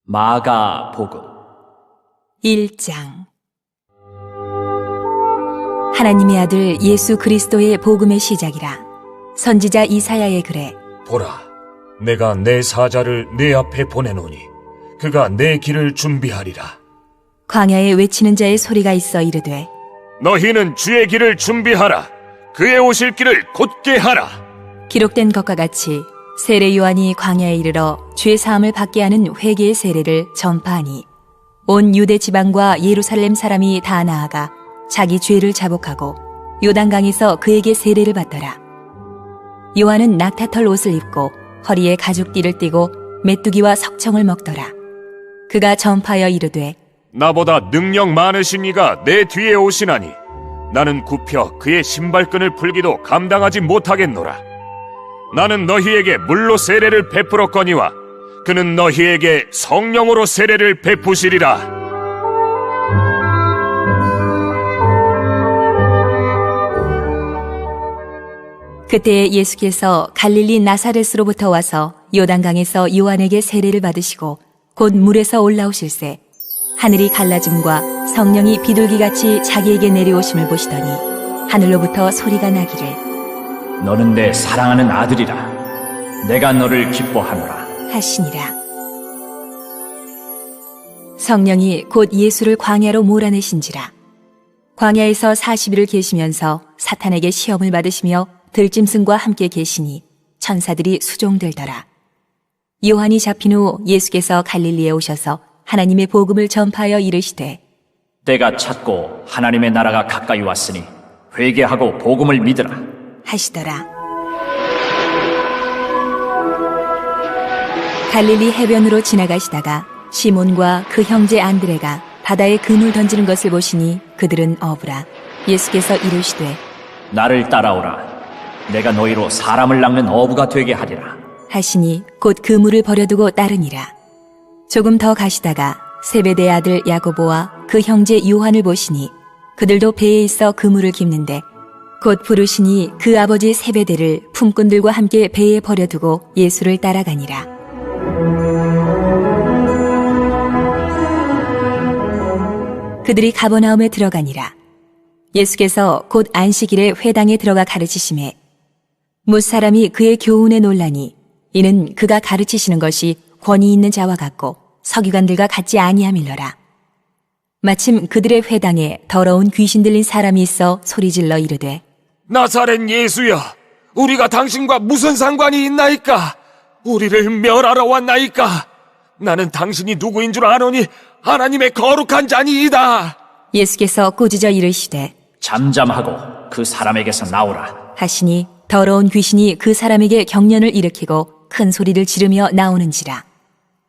마가복음 1장. 하나님의 아들 예수 그리스도의 복음의 시작이라. 선지자 이사야의 글에 보라, 내가 내 사자를 내 앞에 보내노니 그가 내 길을 준비하리라. 광야에 외치는 자의 소리가 있어 이르되 너희는 주의 길을 준비하라. 그의 오실 길을 곧게 하라. 기록된 것과 같이 세례 요한이 광야에 이르러 죄 사함을 받게 하는 회개의 세례를 전파하니 온 유대 지방과 예루살렘 사람이 다 나아가 자기 죄를 자복하고 요단강에서 그에게 세례를 받더라. 요한은 낙타털 옷을 입고 허리에 가죽띠를 띠고 메뚜기와 석청을 먹더라. 그가 전파하여 이르되 나보다 능력 많으신 이가 내 뒤에 오시나니 나는 굽혀 그의 신발끈을 풀기도 감당하지 못하겠노라. 나는 너희에게 물로 세례를 베풀었거니와 그는 너희에게 성령으로 세례를 베푸시리라. 그때 예수께서 갈릴리 나사렛으로부터 와서 요단강에서 요한에게 세례를 받으시고 곧 물에서 올라오실새 하늘이 갈라짐과 성령이 비둘기같이 자기에게 내려오심을 보시더니 하늘로부터 소리가 나기를 너는 내 사랑하는 아들이라. 내가 너를 기뻐하노라 하시니라. 성령이 곧 예수를 광야로 몰아내신지라. 광야에서 40일을 계시면서 사탄에게 시험을 받으시며 들짐승과 함께 계시니 천사들이 수종들더라. 요한이 잡힌 후 예수께서 갈릴리에 오셔서 하나님의 복음을 전파하여 이르시되 때가 찼고 하나님의 나라가 가까이 왔으니 회개하고 복음을 믿으라 하시더라. 갈릴리 해변으로 지나가시다가 시몬과 그 형제 안드레가 바다에 그물 던지는 것을 보시니 그들은 어부라. 예수께서 이르시되 나를 따라오라. 내가 너희로 사람을 낚는 어부가 되게 하리라 하시니 곧 그물을 버려두고 따르니라. 조금 더 가시다가 세베대의 아들 야고보와 그 형제 요한을 보시니 그들도 배에 있어 그물을 깁는데 곧 부르시니 그 아버지 세베대를 품꾼들과 함께 배에 버려두고 예수를 따라가니라. 그들이 가버나움에 들어가니라. 예수께서 곧 안식일에 회당에 들어가 가르치심에 무사람이 그의 교훈에 놀라니 이는 그가 가르치시는 것이 권위 있는 자와 같고 서기관들과 같지 아니함일러라. 마침 그들의 회당에 더러운 귀신 들린 사람이 있어 소리질러 이르되 나사렛 예수여, 우리가 당신과 무슨 상관이 있나이까? 우리를 멸하러 왔나이까? 나는 당신이 누구인 줄 아노니 하나님의 거룩한 자니이다. 예수께서 꾸짖어 이르시되 잠잠하고 그 사람에게서 나오라 하시니 더러운 귀신이 그 사람에게 경련을 일으키고 큰 소리를 지르며 나오는지라.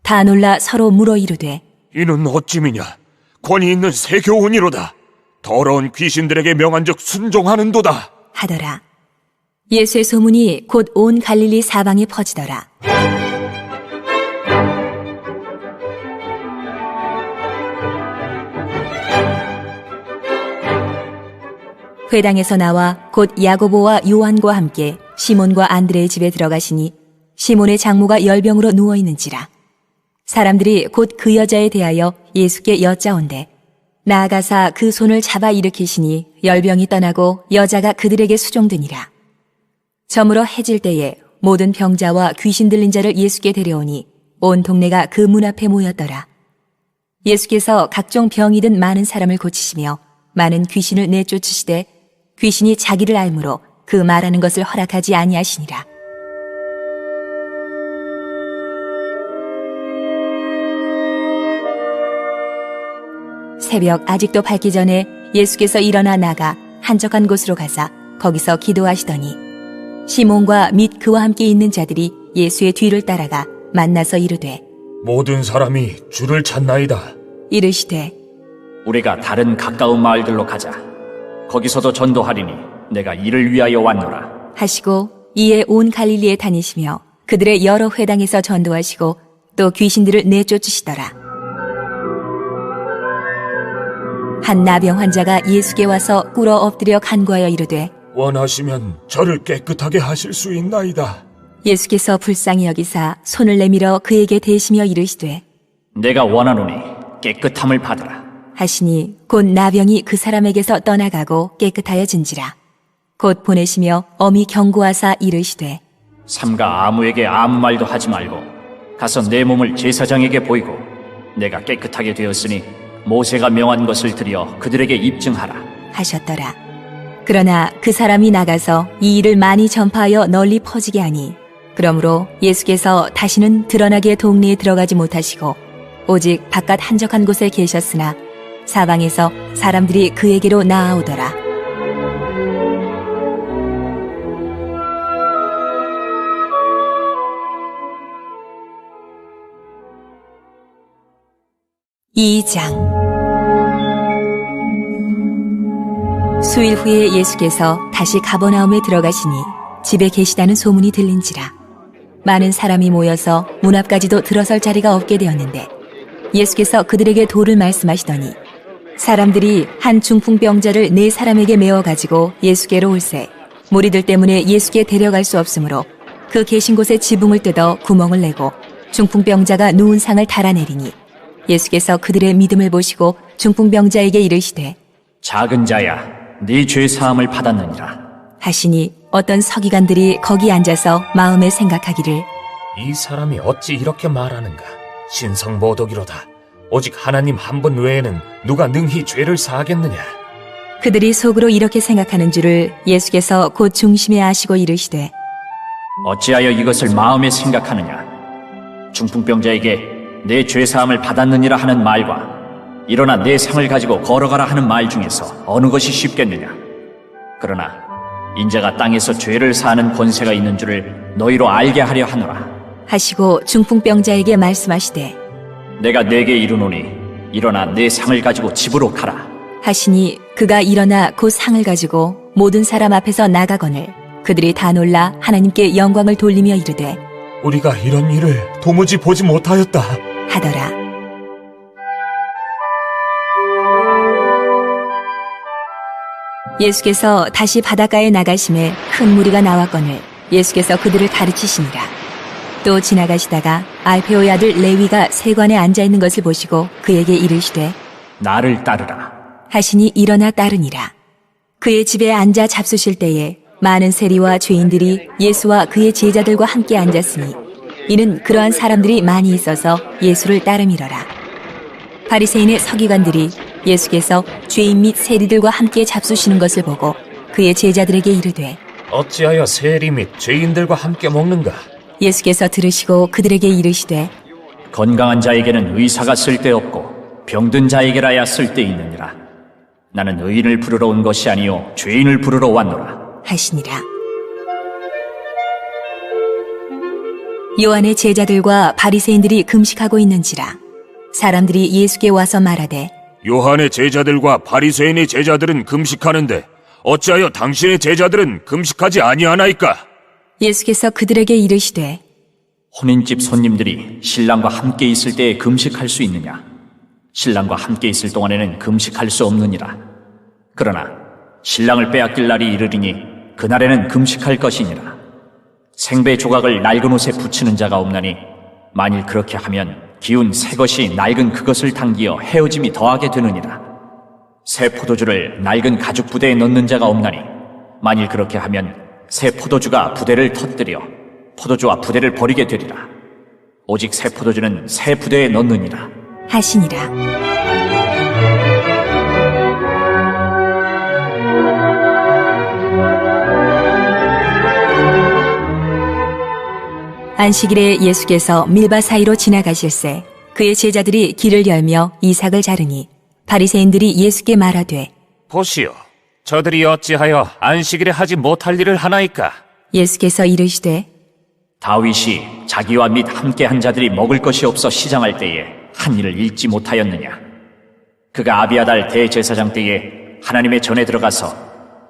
다 놀라 서로 물어 이르되 이는 어찌미냐? 권위 있는 새 교훈이로다. 더러운 귀신들에게 명한즉 순종하는도다 하더라. 예수의 소문이 곧 온 갈릴리 사방에 퍼지더라. 회당에서 나와 곧 야고보와 요한과 함께 시몬과 안드레의 집에 들어가시니 시몬의 장모가 열병으로 누워있는지라. 사람들이 곧 그 여자에 대하여 예수께 여짜온대 나아가사 그 손을 잡아 일으키시니 열병이 떠나고 여자가 그들에게 수종되니라. 저물어 해질 때에 모든 병자와 귀신 들린 자를 예수께 데려오니 온 동네가 그 문 앞에 모였더라. 예수께서 각종 병이 든 많은 사람을 고치시며 많은 귀신을 내쫓으시되 귀신이 자기를 알므로 그 말하는 것을 허락하지 아니하시니라. 새벽 아직도 밝기 전에 예수께서 일어나 나가 한적한 곳으로 가사 거기서 기도하시더니 시몬과 및 그와 함께 있는 자들이 예수의 뒤를 따라가 만나서 이르되 모든 사람이 주를 찾나이다. 이르시되 우리가 다른 가까운 마을들로 가자. 거기서도 전도하리니 내가 이를 위하여 왔노라 하시고 이에 온 갈릴리에 다니시며 그들의 여러 회당에서 전도하시고 또 귀신들을 내쫓으시더라. 한 나병 환자가 예수께 와서 꿇어 엎드려 간구하여 이르되 원하시면 저를 깨끗하게 하실 수 있나이다. 예수께서 불쌍히 여기사 손을 내밀어 그에게 대시며 이르시되 내가 원하노니 깨끗함을 받으라. 하시니 곧 나병이 그 사람에게서 떠나가고 깨끗하여진지라. 곧 보내시며 엄히 경고하사 이르시되 삼가 아무에게 아무 말도 하지 말고 가서 내 몸을 제사장에게 보이고 내가 깨끗하게 되었으니 모세가 명한 것을 들여 그들에게 입증하라 하셨더라. 그러나 그 사람이 나가서 이 일을 많이 전파하여 널리 퍼지게 하니 그러므로 예수께서 다시는 드러나게 동네에 들어가지 못하시고 오직 바깥 한적한 곳에 계셨으나 사방에서 사람들이 그에게로 나아오더라. 이장 수일 후에 예수께서 다시 가버나움에 들어가시니 집에 계시다는 소문이 들린지라. 많은 사람이 모여서 문 앞까지도 들어설 자리가 없게 되었는데 예수께서 그들에게 도를 말씀하시더니 사람들이 한 중풍병자를 네 사람에게 메워가지고 예수께로 올세 무리들 때문에 예수께 데려갈 수 없으므로 그 계신 곳에 지붕을 뜯어 구멍을 내고 중풍병자가 누운 상을 달아내리니 예수께서 그들의 믿음을 보시고 중풍병자에게 이르시되 작은 자야 네 죄 사함을 받았느니라. 하시니 어떤 서기관들이 거기 앉아서 마음에 생각하기를 이 사람이 어찌 이렇게 말하는가? 신성모독이로다. 오직 하나님 한 분 외에는 누가 능히 죄를 사하겠느냐? 그들이 속으로 이렇게 생각하는 줄을 예수께서 곧 중심에 아시고 이르시되 어찌하여 이것을 마음에 생각하느냐. 중풍병자에게 내 죄 사함을 받았느니라 하는 말과 일어나 내 상을 가지고 걸어가라 하는 말 중에서 어느 것이 쉽겠느냐. 그러나 인자가 땅에서 죄를 사하는 권세가 있는 줄을 너희로 알게 하려 하노라. 하시고 중풍병자에게 말씀하시되 내가 네게 이르노니 일어나 내 상을 가지고 집으로 가라. 하시니 그가 일어나 곧 상을 가지고 모든 사람 앞에서 나가거늘 그들이 다 놀라 하나님께 영광을 돌리며 이르되 우리가 이런 일을 도무지 보지 못하였다. 하더라. 예수께서 다시 바닷가에 나가심에 큰 무리가 나왔거늘 예수께서 그들을 가르치시니라. 또 지나가시다가 알페오의 아들 레위가 세관에 앉아있는 것을 보시고 그에게 이르시되 나를 따르라. 하시니 일어나 따르니라. 그의 집에 앉아 잡수실 때에 많은 세리와 죄인들이 예수와 그의 제자들과 함께 앉았으니 이는 그러한 사람들이 많이 있어서 예수를 따름이러라. 바리새인의 서기관들이 예수께서 죄인 및 세리들과 함께 잡수시는 것을 보고 그의 제자들에게 이르되 어찌하여 세리 및 죄인들과 함께 먹는가? 예수께서 들으시고 그들에게 이르시되 건강한 자에게는 의사가 쓸데없고 병든 자에게라야 쓸데있느니라. 나는 의인을 부르러 온 것이 아니요 죄인을 부르러 왔노라. 하시니라. 요한의 제자들과 바리새인들이 금식하고 있는지라 사람들이 예수께 와서 말하되 요한의 제자들과 바리새인의 제자들은 금식하는데 어찌하여 당신의 제자들은 금식하지 아니하나이까? 예수께서 그들에게 이르시되 혼인집 손님들이 신랑과 함께 있을 때에 금식할 수 있느냐? 신랑과 함께 있을 동안에는 금식할 수 없느니라. 그러나 신랑을 빼앗길 날이 이르리니 그날에는 금식할 것이니라. 생배 조각을 낡은 옷에 붙이는 자가 없나니 만일 그렇게 하면 기운 새 것이 낡은 그것을 당기어 헤어짐이 더하게 되느니라. 새 포도주를 낡은 가죽 부대에 넣는 자가 없나니 만일 그렇게 하면 새 포도주가 부대를 터뜨려 포도주와 부대를 버리게 되리라. 오직 새 포도주는 새 부대에 넣느니라. 하시니라. 안식일에 예수께서 밀바 사이로 지나가실새 그의 제자들이 길을 열며 이삭을 자르니 바리새인들이 예수께 말하되 보시오, 저들이 어찌하여 안식일에 하지 못할 일을 하나이까? 예수께서 이르시되 다윗이 자기와 및 함께한 자들이 먹을 것이 없어 시장할 때에 한 일을 잊지 못하였느냐. 그가 아비아달 대제사장 때에 하나님의 전에 들어가서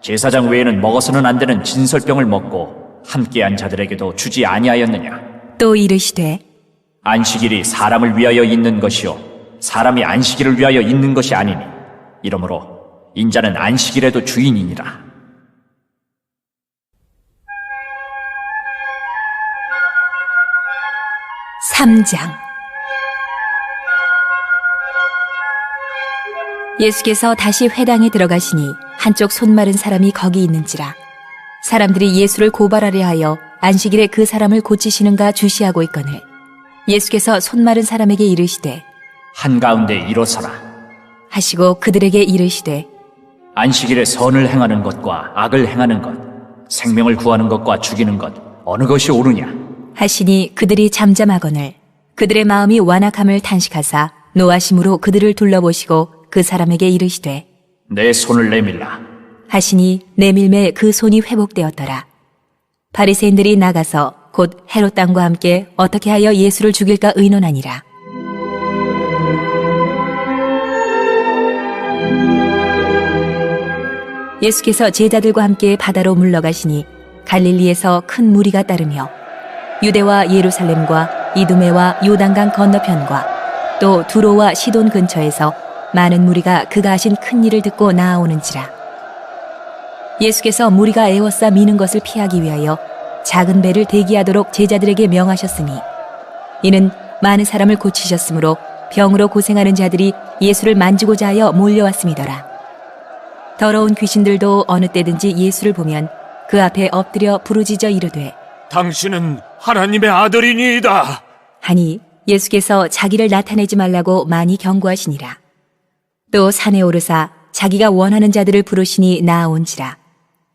제사장 외에는 먹어서는 안 되는 진설병을 먹고 함께한 자들에게도 주지 아니하였느냐. 또 이르시되 안식일이 사람을 위하여 있는 것이요 사람이 안식일을 위하여 있는 것이 아니니 이러므로 인자는 안식일에도 주인이니라. 예수께서 다시 회당에 들어가시니 한쪽 손 마른 사람이 거기 있는지라. 사람들이 예수를 고발하려 하여 안식일에 그 사람을 고치시는가 주시하고 있거늘 예수께서 손 마른 사람에게 이르시되 한가운데 일어서라. 하시고 그들에게 이르시되 안식일에 선을 행하는 것과 악을 행하는 것, 생명을 구하는 것과 죽이는 것, 어느 것이 옳으냐? 하시니 그들이 잠잠하거늘 그들의 마음이 완악함을 탄식하사 노하심으로 그들을 둘러보시고 그 사람에게 이르시되 내 손을 내밀라. 하시니 내밀매 그 손이 회복되었더라. 바리새인들이 나가서 곧 헤롯 땅과 함께 어떻게 하여 예수를 죽일까 의논하니라. 예수께서 제자들과 함께 바다로 물러가시니 갈릴리에서 큰 무리가 따르며 유대와 예루살렘과 이두메와 요단강 건너편과 또 두로와 시돈 근처에서 많은 무리가 그가 하신 큰 일을 듣고 나아오는지라. 예수께서 무리가 애워싸 미는 것을 피하기 위하여 작은 배를 대기하도록 제자들에게 명하셨으니 이는 많은 사람을 고치셨으므로 병으로 고생하는 자들이 예수를 만지고자 하여 몰려왔음이더라. 더러운 귀신들도 어느 때든지 예수를 보면 그 앞에 엎드려 부르짖어 이르되 당신은 하나님의 아들이니이다. 하니 예수께서 자기를 나타내지 말라고 많이 경고하시니라. 또 산에 오르사 자기가 원하는 자들을 부르시니 나아온지라.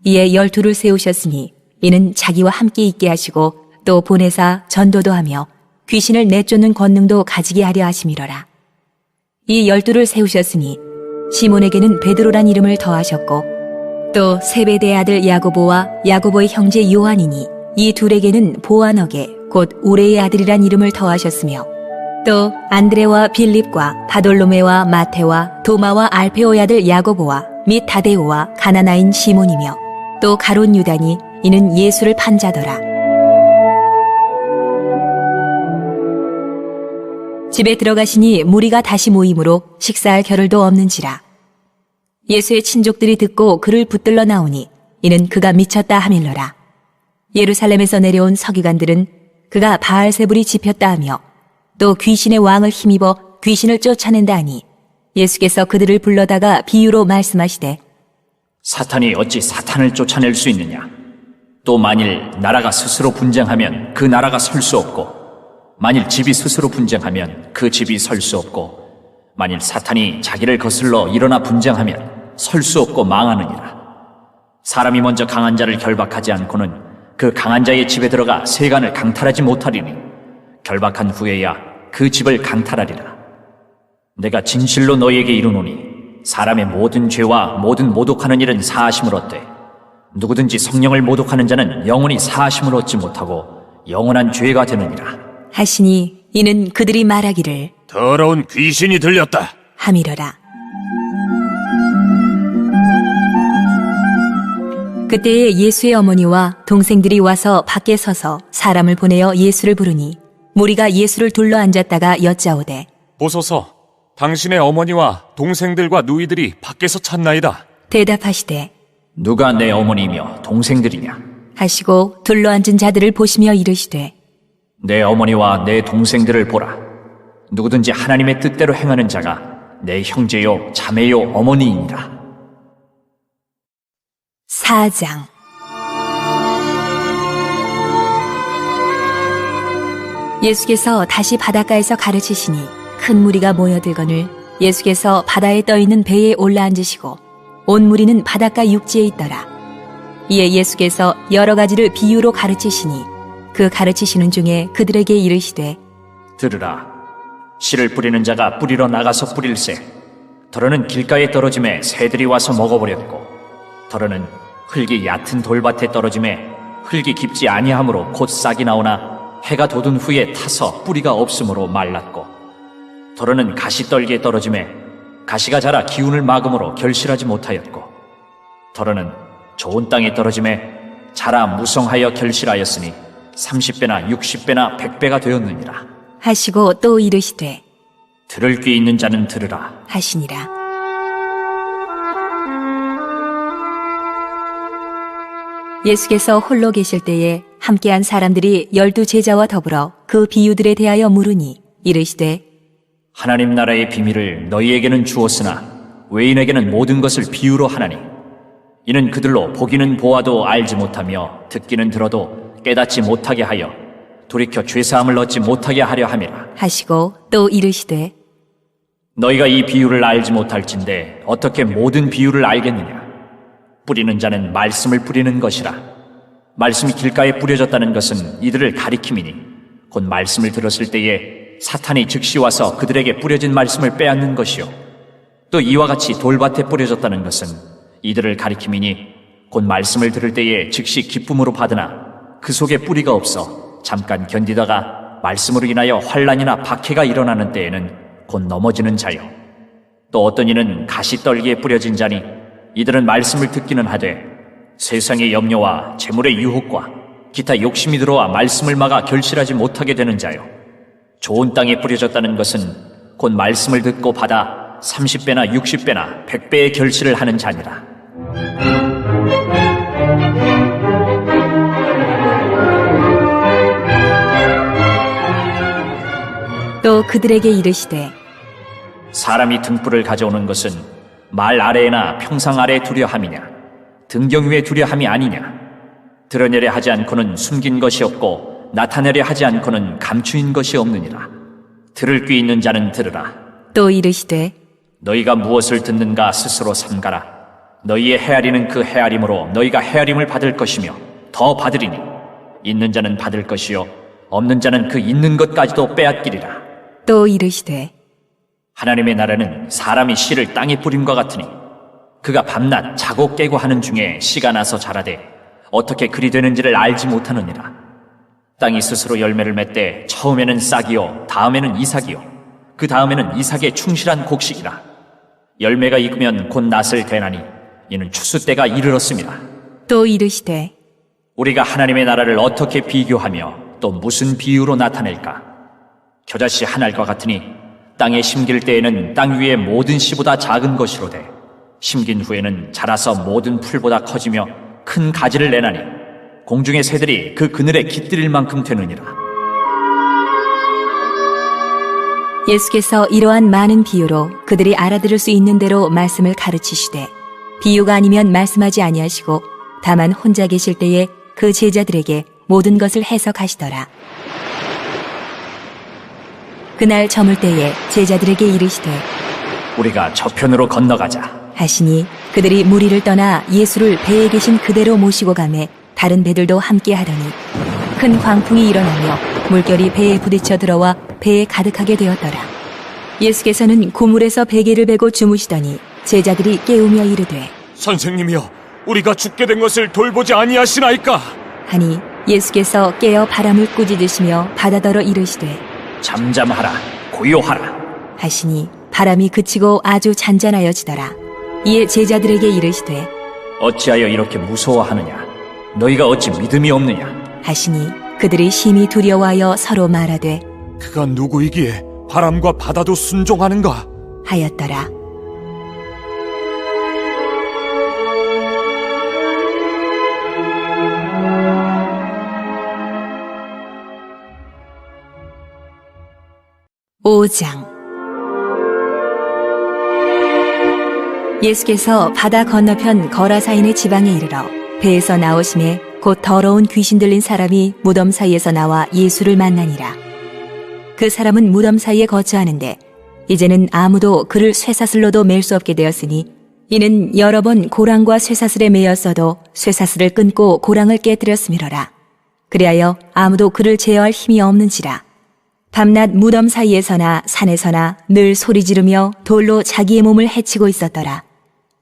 이에 12를 세우셨으니 이는 자기와 함께 있게 하시고 또 보내사 전도도 하며 귀신을 내쫓는 권능도 가지게 하려 하심이러라. 이 12를 세우셨으니 시몬에게는 베드로란 이름을 더하셨고 또 세베대의 아들 야고보와 야고보의 형제 요한이니 이 둘에게는 보아너게 곧 우레의 아들이란 이름을 더하셨으며 또 안드레와 빌립과 바돌로메와 마테와 도마와 알페오의 아들 야고보와 및 다데오와 가나나인 시몬이며 또 가론 유다니 이는 예수를 판 자더라. 집에 들어가시니 무리가 다시 모이므로 식사할 겨를도 없는지라. 예수의 친족들이 듣고 그를 붙들러 나오니 이는 그가 미쳤다 하밀러라. 예루살렘에서 내려온 서기관들은 그가 바알세불이 집혔다 하며 또 귀신의 왕을 힘입어 귀신을 쫓아낸다 하니 예수께서 그들을 불러다가 비유로 말씀하시되 사탄이 어찌 사탄을 쫓아낼 수 있느냐? 또 만일 나라가 스스로 분쟁하면 그 나라가 설 수 없고 만일 집이 스스로 분쟁하면 그 집이 설 수 없고 만일 사탄이 자기를 거슬러 일어나 분쟁하면 설 수 없고 망하느니라. 사람이 먼저 강한 자를 결박하지 않고는 그 강한 자의 집에 들어가 세간을 강탈하지 못하리니 결박한 후에야 그 집을 강탈하리라. 내가 진실로 너희에게 이르노니 사람의 모든 죄와 모든 모독하는 일은 사하심을 얻되 누구든지 성령을 모독하는 자는 영원히 사하심을 얻지 못하고 영원한 죄가 되느니라. 하시니 이는 그들이 말하기를 더러운 귀신이 들렸다. 함이러라. 그때에 예수의 어머니와 동생들이 와서 밖에 서서 사람을 보내어 예수를 부르니 무리가 예수를 둘러 앉았다가 여짜오되 보소서, 당신의 어머니와 동생들과 누이들이 밖에서 찾나이다. 대답하시되 누가 내 어머니며 동생들이냐? 하시고 둘러 앉은 자들을 보시며 이르시되 내 어머니와 내 동생들을 보라. 누구든지 하나님의 뜻대로 행하는 자가 내 형제요 자매요 어머니이니라. 4장. 예수께서 다시 바닷가에서 가르치시니 큰 무리가 모여들거늘 예수께서 바다에 떠있는 배에 올라앉으시고 온 무리는 바닷가 육지에 있더라. 이에 예수께서 여러 가지를 비유로 가르치시니 그 가르치시는 중에 그들에게 이르시되 들으라. 씨를 뿌리는 자가 뿌리러 나가서 뿌릴새 더러는 길가에 떨어짐에 새들이 와서 먹어버렸고 더러는 흙이 얕은 돌밭에 떨어짐에 흙이 깊지 아니하므로 곧 싹이 나오나 해가 돋은 후에 타서 뿌리가 없으므로 말랐고 더러는 가시떨기에 떨어짐에 가시가 자라 기운을 막음으로 결실하지 못하였고 더러는 좋은 땅에 떨어짐에 자라 무성하여 결실하였으니 30배나 60배나 100배가 되었느니라. 하시고 또 이르시되 들을 귀 있는 자는 들으라. 하시니라. 예수께서 홀로 계실 때에 함께한 사람들이 12 제자와 더불어 그 비유들에 대하여 물으니 이르시되 하나님 나라의 비밀을 너희에게는 주었으나 외인에게는 모든 것을 비유로 하나니 이는 그들로 보기는 보아도 알지 못하며 듣기는 들어도 깨닫지 못하게 하여 돌이켜 죄사함을 얻지 못하게 하려 함이라. 하시고 또 이르시되 너희가 이 비유를 알지 못할진대 어떻게 모든 비유를 알겠느냐? 뿌리는 자는 말씀을 뿌리는 것이라. 말씀이 길가에 뿌려졌다는 것은 이들을 가리킴이니 곧 말씀을 들었을 때에 사탄이 즉시 와서 그들에게 뿌려진 말씀을 빼앗는 것이요. 또 이와 같이 돌밭에 뿌려졌다는 것은 이들을 가리킴이니 곧 말씀을 들을 때에 즉시 기쁨으로 받으나 그 속에 뿌리가 없어 잠깐 견디다가 말씀으로 인하여 환난이나 박해가 일어나는 때에는 곧 넘어지는 자요. 또 어떤 이는 가시떨기에 뿌려진 자니 이들은 말씀을 듣기는 하되 세상의 염려와 재물의 유혹과 기타 욕심이 들어와 말씀을 막아 결실하지 못하게 되는 자요. 좋은 땅에 뿌려졌다는 것은 곧 말씀을 듣고 받아 30배나 60배나 100배의 결실을 하는 자니라. 또 그들에게 이르시되 사람이 등불을 가져오는 것은 말 아래에나 평상 아래에 두려 함이냐 등경 위에 두려 함이 아니냐. 드러내려 하지 않고는 숨긴 것이 없고 나타내려 하지 않고는 감추인 것이 없느니라. 들을 귀 있는 자는 들으라. 또 이르시되 너희가 무엇을 듣는가 스스로 삼가라. 너희의 헤아리는 그 헤아림으로 너희가 헤아림을 받을 것이며 더 받으리니 있는 자는 받을 것이요 없는 자는 그 있는 것까지도 빼앗기리라. 또 이르시되 하나님의 나라는 사람이 씨를 땅에 뿌림과 같으니 그가 밤낮 자고 깨고 하는 중에 씨가 나서 자라되 어떻게 그리 되는지를 알지 못하느니라. 땅이 스스로 열매를 맺되 처음에는 싹이요 다음에는 이삭이요 그 다음에는 이삭의 충실한 곡식이라. 열매가 익으면 곧 낫을 되나니 이는 추수 때가 이르렀습니다. 또 이르시되 우리가 하나님의 나라를 어떻게 비교하며 또 무슨 비유로 나타낼까? 겨자씨 한 알과 같으니 땅에 심길 때에는 땅 위의 모든 씨보다 작은 것이로되 심긴 후에는 자라서 모든 풀보다 커지며 큰 가지를 내나니 공중의 새들이 그 그늘에 깃들일 만큼 되느니라. 예수께서 이러한 많은 비유로 그들이 알아들을 수 있는 대로 말씀을 가르치시되 비유가 아니면 말씀하지 아니하시고 다만 혼자 계실 때에 그 제자들에게 모든 것을 해석하시더라. 그날 저물 때에 제자들에게 이르시되 우리가 저편으로 건너가자. 하시니 그들이 무리를 떠나 예수를 배에 계신 그대로 모시고 가매 다른 배들도 함께 하더니 큰 광풍이 일어나며 물결이 배에 부딪혀 들어와 배에 가득하게 되었더라. 예수께서는 고물에서 베개를 베고 주무시더니 제자들이 깨우며 이르되 선생님이여, 우리가 죽게 된 것을 돌보지 아니하시나이까? 하니 예수께서 깨어 바람을 꾸짖으시며 바다더러 이르시되 잠잠하라 고요하라. 하시니 바람이 그치고 아주 잔잔하여지더라. 이에 제자들에게 이르시되 어찌하여 이렇게 무서워하느냐? 너희가 어찌 믿음이 없느냐? 하시니 그들이 심히 두려워하여 서로 말하되 그가 누구이기에 바람과 바다도 순종하는가? 하였더라. (5장) 예수께서 바다 건너편 거라사인의 지방에 이르러 배에서 나오심에 곧 더러운 귀신 들린 사람이 무덤 사이에서 나와 예수를 만나니라. 그 사람은 무덤 사이에 거처하는데 이제는 아무도 그를 쇠사슬로도 맬 수 없게 되었으니 이는 여러 번 고랑과 쇠사슬에 매였어도 쇠사슬을 끊고 고랑을 깨뜨렸음이러라. 그리하여 아무도 그를 제어할 힘이 없는지라. 밤낮 무덤 사이에서나 산에서나 늘 소리 지르며 돌로 자기의 몸을 해치고 있었더라.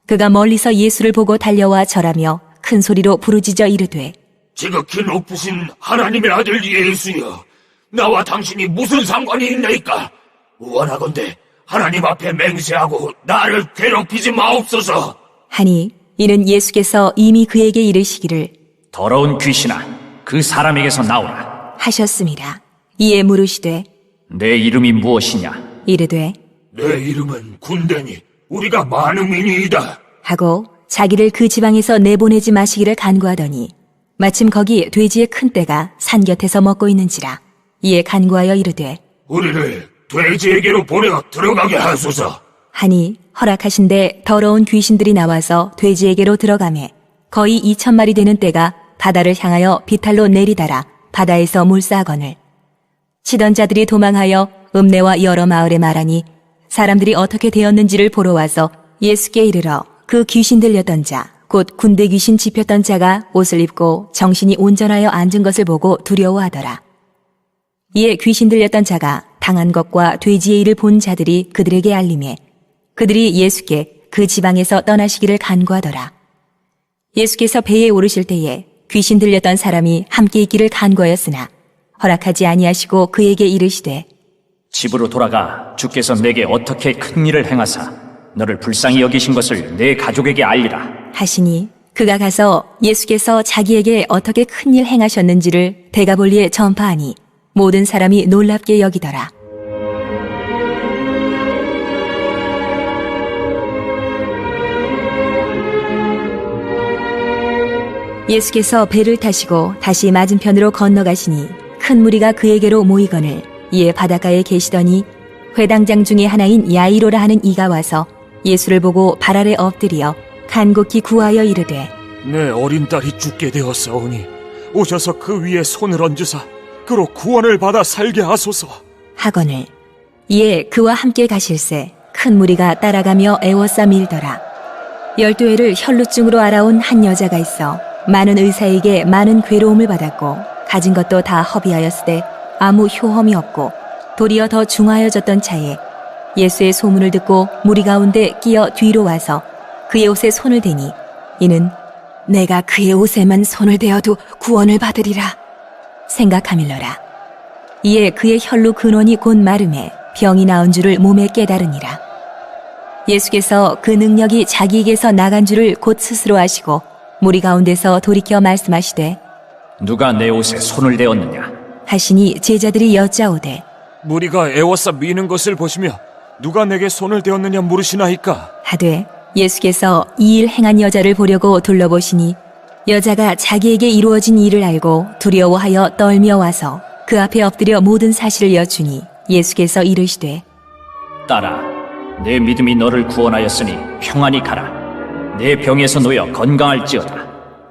그가 멀리서 예수를 보고 달려와 절하며 큰 소리로 부르짖어 이르되 지극히 높으신 하나님의 아들 예수여, 나와 당신이 무슨 상관이 있나이까? 원하건대 하나님 앞에 맹세하고 나를 괴롭히지 마옵소서. 하니 이는 예수께서 이미 그에게 이르시기를 더러운 귀신아 그 사람에게서 나오라 하셨습니다. 이에 물으시되 내 이름이 무엇이냐? 이르되 내 이름은 군대니 우리가 많음이니이다. 하고 자기를 그 지방에서 내보내지 마시기를 간구하더니 마침 거기 돼지의 큰 떼가 산 곁에서 먹고 있는지라. 이에 간구하여 이르되 우리를 돼지에게로 보내 들어가게 하소서. 하니 허락하신데 더러운 귀신들이 나와서 돼지에게로 들어가매 거의 2,000마리 되는 떼가 바다를 향하여 비탈로 내리달아 바다에서 물싸거늘 치던 자들이 도망하여 읍내와 여러 마을에 말하니 사람들이 어떻게 되었는지를 보러 와서 예수께 이르러 그 귀신 들렸던 자 곧 군대 귀신 집혔던 자가 옷을 입고 정신이 온전하여 앉은 것을 보고 두려워하더라. 이에 귀신 들렸던 자가 당한 것과 돼지의 일을 본 자들이 그들에게 알림해 그들이 예수께 그 지방에서 떠나시기를 간구하더라. 예수께서 배에 오르실 때에 귀신 들렸던 사람이 함께 있기를 간구하였으나 허락하지 아니하시고 그에게 이르시되 집으로 돌아가 주께서 내게 어떻게 큰 일을 행하사 너를 불쌍히 여기신 것을 내 가족에게 알리라. 하시니 그가 가서 예수께서 자기에게 어떻게 큰 일 행하셨는지를 데가볼리에 전파하니 모든 사람이 놀랍게 여기더라. 예수께서 배를 타시고 다시 맞은편으로 건너가시니 큰 무리가 그에게로 모이거늘 이에 바닷가에 계시더니 회당장 중에 하나인 야이로라 하는 이가 와서 예수를 보고 발 아래 엎드려 간곡히 구하여 이르되 내 어린 딸이 죽게 되었사오니 오셔서 그 위에 손을 얹으사 그로 구원을 받아 살게 하소서. 하거늘 이에 그와 함께 가실새 큰 무리가 따라가며 애워싸 밀더라. 12해를 혈루증으로 알아온 한 여자가 있어 많은 의사에게 많은 괴로움을 받았고 가진 것도 다 허비하였으되 아무 효험이 없고 도리어 더 중하여졌던 차에 예수의 소문을 듣고 무리 가운데 끼어 뒤로 와서 그의 옷에 손을 대니 이는 내가 그의 옷에만 손을 대어도 구원을 받으리라 생각하밀러라. 이에 그의 혈루 근원이 곧 마름에 병이 나은 줄을 몸에 깨달으니라. 예수께서 그 능력이 자기에게서 나간 줄을 곧 스스로 아시고 무리 가운데서 돌이켜 말씀하시되 누가 내 옷에 손을 대었느냐? 하시니 제자들이 여짜오되 무리가 애워싸 미는 것을 보시며 누가 내게 손을 대었느냐 물으시나이까. 하되 예수께서 이 일 행한 여자를 보려고 둘러보시니 여자가 자기에게 이루어진 일을 알고 두려워하여 떨며 와서 그 앞에 엎드려 모든 사실을 여쭈니 예수께서 이르시되 딸아, 내 믿음이 너를 구원하였으니 평안히 가라. 내 병에서 놓여 건강할지어다.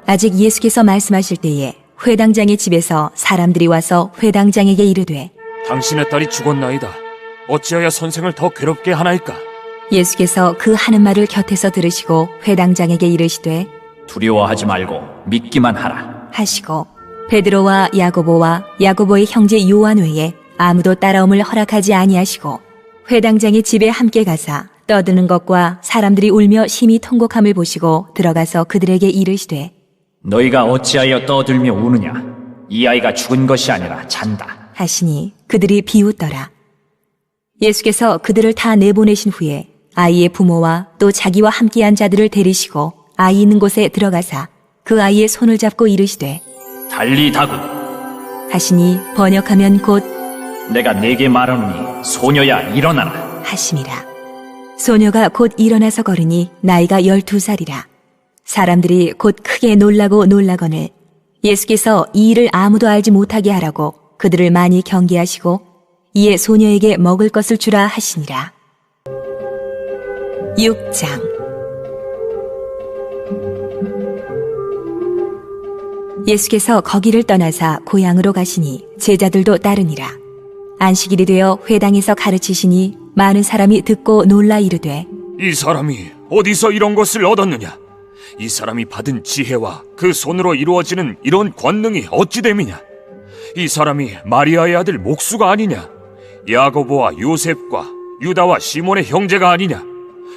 아직 예수께서 말씀하실 때에 회당장의 집에서 사람들이 와서 회당장에게 이르되 당신의 딸이 죽었나이다. 어찌하여 선생을 더 괴롭게 하나이까? 예수께서 그 하는 말을 곁에서 들으시고 회당장에게 이르시되 두려워하지 말고 믿기만 하라. 하시고 베드로와 야고보와 야고보의 형제 요한 외에 아무도 따라옴을 허락하지 아니하시고 회당장의 집에 함께 가사 떠드는 것과 사람들이 울며 심히 통곡함을 보시고 들어가서 그들에게 이르시되 너희가 어찌하여 떠들며 우느냐? 이 아이가 죽은 것이 아니라 잔다. 하시니 그들이 비웃더라. 예수께서 그들을 다 내보내신 후에 아이의 부모와 또 자기와 함께한 자들을 데리시고 아이 있는 곳에 들어가사 그 아이의 손을 잡고 이르시되 달리 다군. 하시니 번역하면 곧 내가 네게 말하노니 소녀야 일어나라. 하심이라. 소녀가 곧 일어나서 걸으니 나이가 12살이라. 사람들이 곧 크게 놀라고 놀라거늘 예수께서 이 일을 아무도 알지 못하게 하라고 그들을 많이 경계하시고 이에 소녀에게 먹을 것을 주라 하시니라. 6장. 예수께서 거기를 떠나사 고향으로 가시니 제자들도 따르니라. 안식일이 되어 회당에서 가르치시니 많은 사람이 듣고 놀라 이르되 이 사람이 어디서 이런 것을 얻었느냐? 이 사람이 받은 지혜와 그 손으로 이루어지는 이런 권능이 어찌 됨이냐? 이 사람이 마리아의 아들 목수가 아니냐? 야고보와 요셉과 유다와 시몬의 형제가 아니냐?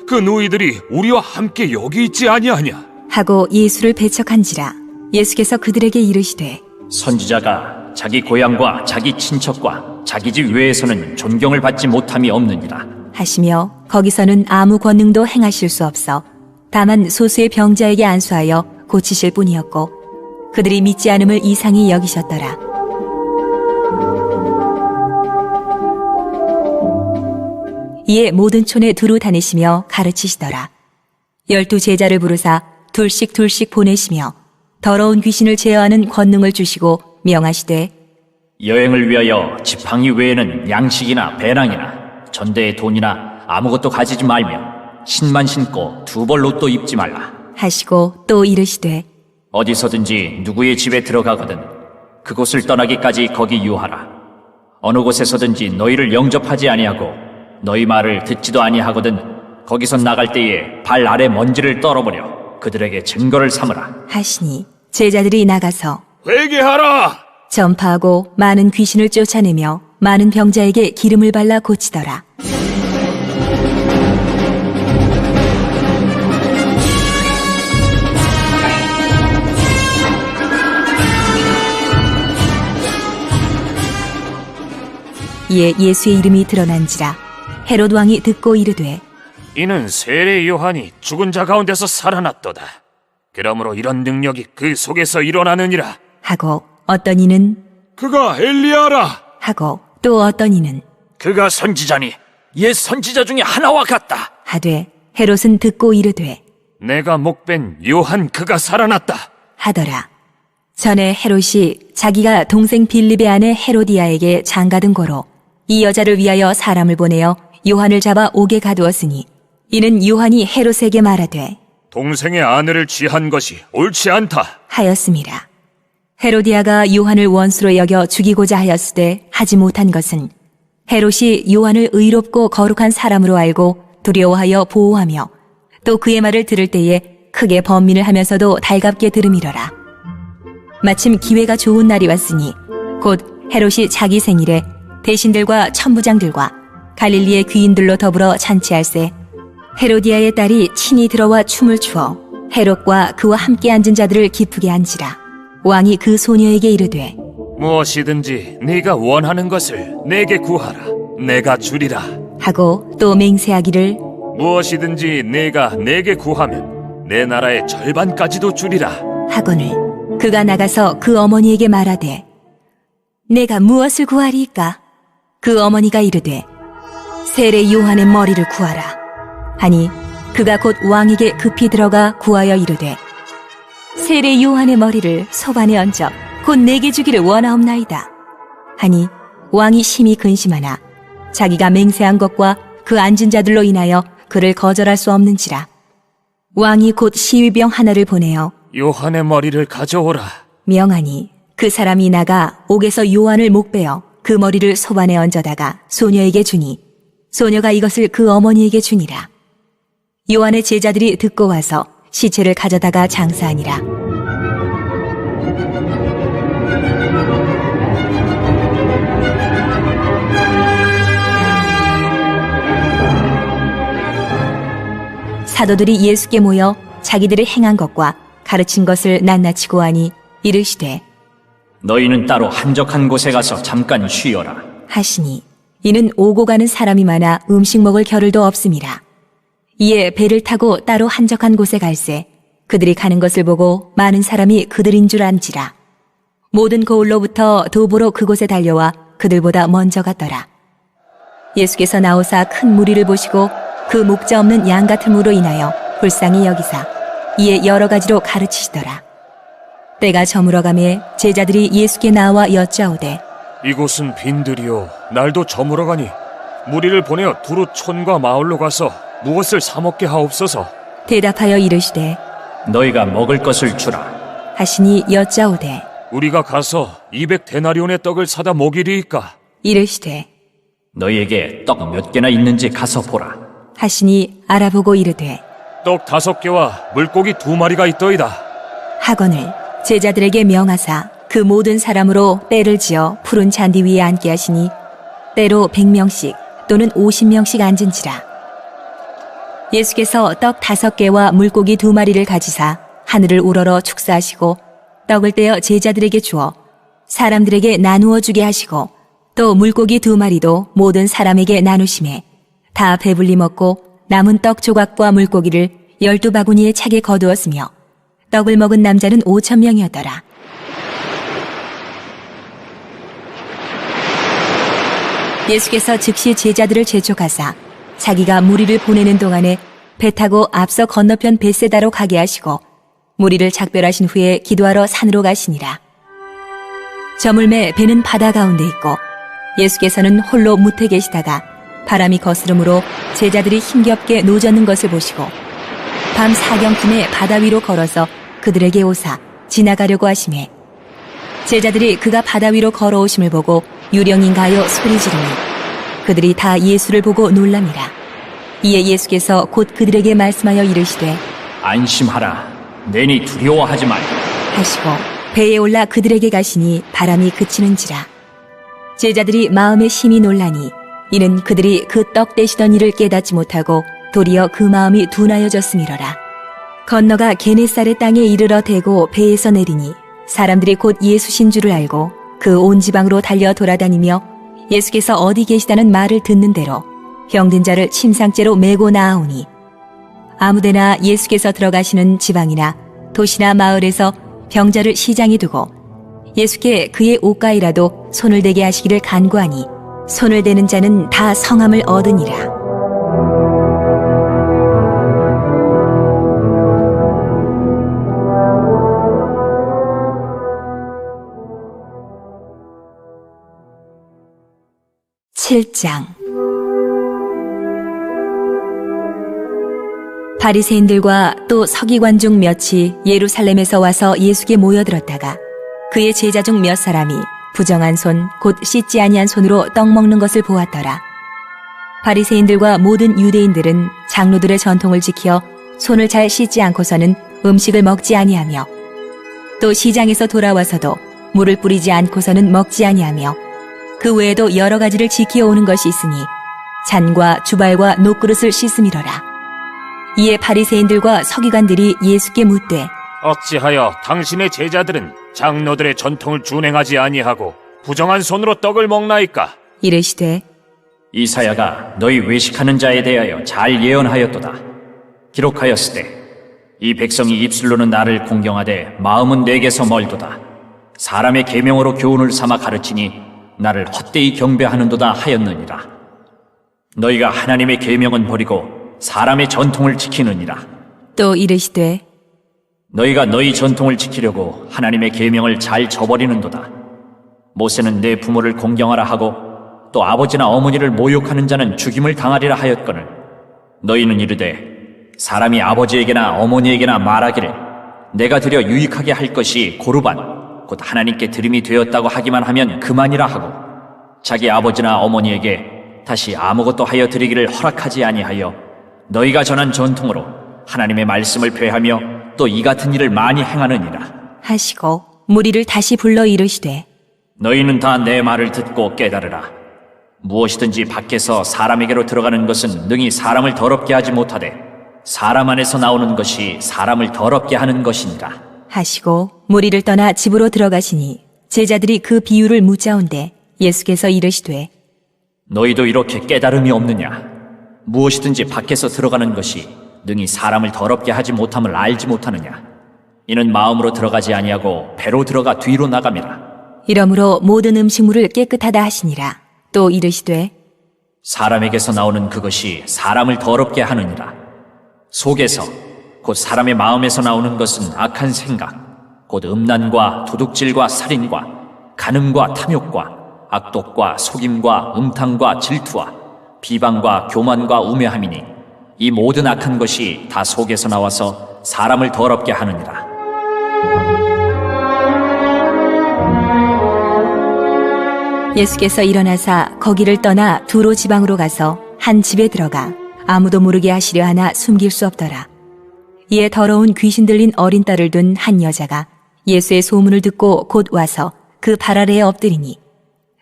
그 누이들이 우리와 함께 여기 있지 아니하냐? 하고 예수를 배척한지라. 예수께서 그들에게 이르시되 선지자가 자기 고향과 자기 친척과 자기 집 외에서는 존경을 받지 못함이 없느니라. 하시며 거기서는 아무 권능도 행하실 수 없어 다만 소수의 병자에게 안수하여 고치실 뿐이었고 그들이 믿지 않음을 이상히 여기셨더라. 이에 모든 촌에 두루 다니시며 가르치시더라. 12 제자를 부르사 둘씩 둘씩 보내시며 더러운 귀신을 제어하는 권능을 주시고 명하시되 여행을 위하여 지팡이 외에는 양식이나 배낭이나 전대의 돈이나 아무것도 가지지 말며 신만 신고 두 벌 옷도 입지 말라. 하시고 또 이르시되 어디서든지 누구의 집에 들어가거든 그곳을 떠나기까지 거기 유하라. 어느 곳에서든지 너희를 영접하지 아니하고 너희 말을 듣지도 아니하거든 거기서 나갈 때에 발 아래 먼지를 떨어버려 그들에게 증거를 삼으라. 하시니 제자들이 나가서 회개하라! 전파하고 많은 귀신을 쫓아내며 많은 병자에게 기름을 발라 고치더라. 이에 예수의 이름이 드러난지라 헤롯 왕이 듣고 이르되 이는 세례 요한이 죽은 자 가운데서 살아났도다. 그러므로 이런 능력이 그 속에서 일어나느니라. 하고 어떤 이는 그가 엘리야라. 하고 또 어떤 이는 그가 선지자니 옛 선지자 중에 하나와 같다. 하되 헤롯은 듣고 이르되 내가 목벤 요한 그가 살아났다. 하더라. 전에 헤롯이 자기가 동생 빌립의 아내 헤로디아에게 장가든 고로 이 여자를 위하여 사람을 보내어 요한을 잡아 옥에 가두었으니 이는 요한이 헤롯에게 말하되 동생의 아내를 취한 것이 옳지 않다. 하였음이라. 헤로디아가 요한을 원수로 여겨 죽이고자 하였으되 하지 못한 것은 헤롯이 요한을 의롭고 거룩한 사람으로 알고 두려워하여 보호하며 또 그의 말을 들을 때에 크게 번민을 하면서도 달갑게 들음이러라. 마침 기회가 좋은 날이 왔으니 곧 헤롯이 자기 생일에 대신들과 천부장들과 갈릴리의 귀인들로 더불어 잔치할세 헤로디아의 딸이 친히 들어와 춤을 추어 헤롯과 그와 함께 앉은 자들을 기쁘게 한지라. 왕이 그 소녀에게 이르되 무엇이든지 네가 원하는 것을 내게 구하라. 내가 주리라. 하고 또 맹세하기를 무엇이든지 네가 내게 구하면 내 나라의 절반까지도 주리라. 하거늘 그가 나가서 그 어머니에게 말하되 내가 무엇을 구하리이까? 그 어머니가 이르되 세례 요한의 머리를 구하라 하니 그가 곧 왕에게 급히 들어가 구하여 이르되 세례 요한의 머리를 소반에 얹어 곧 내게 주기를 원하옵나이다 하니 왕이 심히 근심하나 자기가 맹세한 것과 그 앉은 자들로 인하여 그를 거절할 수 없는지라. 왕이 곧 시위병 하나를 보내어 요한의 머리를 가져오라. 명하니 그 사람이 나가 옥에서 요한을 목베어 그 머리를 소반에 얹어다가 소녀에게 주니 소녀가 이것을 그 어머니에게 주니라. 요한의 제자들이 듣고 와서 시체를 가져다가 장사하니라. 사도들이 예수께 모여 자기들이 행한 것과 가르친 것을 낱낱이 고하니 이르시되 너희는 따로 한적한 곳에 가서 잠깐 쉬어라. 하시니 이는 오고 가는 사람이 많아 음식 먹을 겨를도 없음이라. 이에 배를 타고 따로 한적한 곳에 갈새 그들이 가는 것을 보고 많은 사람이 그들인 줄 안지라. 모든 거울로부터 도보로 그곳에 달려와 그들보다 먼저 갔더라. 예수께서 나오사 큰 무리를 보시고 그 목자 없는 양 같은 무로 인하여 불쌍히 여기사 이에 여러 가지로 가르치시더라. 때가 저물어가매 제자들이 예수께 나와 여짜오되 이곳은 빈들이요 날도 저물어가니 무리를 보내어 두루 촌과 마을로 가서 무엇을 사 먹게 하옵소서. 대답하여 이르시되 너희가 먹을 것을 주라. 하시니 여짜오되 우리가 가서 200데나리온의 떡을 사다 먹이리이까. 이르시되 너희에게 떡 몇 개나 있는지 가서 보라. 하시니 알아보고 이르되 떡 5개와 물고기 2마리가 있더이다. 하거늘 제자들에게 명하사 그 모든 사람으로 떼를 지어 푸른 잔디 위에 앉게 하시니 때로 100명씩 또는 50명씩 앉은지라. 예수께서 떡 5개와 물고기 2마리를 가지사 하늘을 우러러 축사하시고 떡을 떼어 제자들에게 주어 사람들에게 나누어 주게 하시고 또 물고기 2마리도 모든 사람에게 나누심에 다 배불리 먹고 남은 떡 조각과 물고기를 12바구니에 차게 거두었으며 떡을 먹은 남자는 5,000명이었더라. 예수께서 즉시 제자들을 재촉하사 자기가 무리를 보내는 동안에 배 타고 앞서 건너편 벳세다로 가게 하시고 무리를 작별하신 후에 기도하러 산으로 가시니라. 저물매 배는 바다 가운데 있고 예수께서는 홀로 무태 계시다가 바람이 거스름으로 제자들이 힘겹게 노젓는 것을 보시고 밤 사경쯤에 바다 위로 걸어서 그들에게 오사 지나가려고 하시매 제자들이 그가 바다 위로 걸어오심을 보고 유령인가요 소리 지르니 그들이 다 예수를 보고 놀랍니다. 이에 예수께서 곧 그들에게 말씀하여 이르시되 안심하라. 내니 두려워하지 말라. 하시고 배에 올라 그들에게 가시니 바람이 그치는지라. 제자들이 마음에 심히 놀라니 이는 그들이 그 떡 떼시던 일을 깨닫지 못하고 도리어 그 마음이 둔하여졌음이로라. 건너가 게네사렛 땅에 이르러 대고 배에서 내리니 사람들이 곧 예수신 줄을 알고 그 온 지방으로 달려 돌아다니며 예수께서 어디 계시다는 말을 듣는 대로 병든 자를 침상째로 메고 나아오니 아무데나 예수께서 들어가시는 지방이나 도시나 마을에서 병자를 시장에 두고 예수께 그의 옷가이라도 손을 대게 하시기를 간구하니 손을 대는 자는 다 성함을 얻으니라. (7장) 바리새인들과 또 서기관 중 몇이 예루살렘에서 와서 예수께 모여들었다가 그의 제자 중 몇 사람이 부정한 손 곧 씻지 아니한 손으로 떡 먹는 것을 보았더라. 바리새인들과 모든 유대인들은 장로들의 전통을 지켜 손을 잘 씻지 않고서는 음식을 먹지 아니하며 또 시장에서 돌아와서도 물을 뿌리지 않고서는 먹지 아니하며 그 외에도 여러 가지를 지켜오는 것이 있으니 잔과 주발과 녹그릇을 씻음이로라. 이에 바리새인들과 서기관들이 예수께 묻되 어찌하여 당신의 제자들은 장로들의 전통을 준행하지 아니하고 부정한 손으로 떡을 먹나이까? 이르시되 이사야가 너희 외식하는 자에 대하여 잘 예언하였도다. 기록하였으되 이 백성이 입술로는 나를 공경하되 마음은 내게서 멀도다. 사람의 계명으로 교훈을 삼아 가르치니 나를 헛되이 경배하는도다 하였느니라. 너희가 하나님의 계명은 버리고 사람의 전통을 지키느니라. 또 이르시되 너희가 너희 전통을 지키려고 하나님의 계명을 잘 저버리는도다. 모세는 내 부모를 공경하라 하고 또 아버지나 어머니를 모욕하는 자는 죽임을 당하리라 하였거늘 너희는 이르되 사람이 아버지에게나 어머니에게나 말하기를 내가 드려 유익하게 할 것이 고르반 곧 하나님께 드림이 되었다고 하기만 하면 그만이라 하고 자기 아버지나 어머니에게 다시 아무것도 하여 드리기를 허락하지 아니하여 너희가 전한 전통으로 하나님의 말씀을 폐하며 또 이 같은 일을 많이 행하느니라. 하시고 무리를 다시 불러 이르시되 너희는 다 내 말을 듣고 깨달으라. 무엇이든지 밖에서 사람에게로 들어가는 것은 능히 사람을 더럽게 하지 못하되 사람 안에서 나오는 것이 사람을 더럽게 하는 것이니라. 하시고 무리를 떠나 집으로 들어가시니 제자들이 그 비유를 묻자온대 예수께서 이르시되 너희도 이렇게 깨달음이 없느냐? 무엇이든지 밖에서 들어가는 것이 능히 사람을 더럽게 하지 못함을 알지 못하느냐? 이는 마음으로 들어가지 아니하고 배로 들어가 뒤로 나감이라. 이러므로 모든 음식물을 깨끗하다 하시니라. 또 이르시되 사람에게서 나오는 그것이 사람을 더럽게 하느니라. 속에서 곧 사람의 마음에서 나오는 것은 악한 생각, 곧 음란과 도둑질과 살인과 간음과 탐욕과 악독과 속임과 음탕과 질투와 비방과 교만과 우매함이니 이 모든 악한 것이 다 속에서 나와서 사람을 더럽게 하느니라. 예수께서 일어나사 거기를 떠나 두로 지방으로 가서 한 집에 들어가 아무도 모르게 하시려 하나 숨길 수 없더라. 이에 더러운 귀신 들린 어린 딸을 둔 한 여자가 예수의 소문을 듣고 곧 와서 그 발 아래에 엎드리니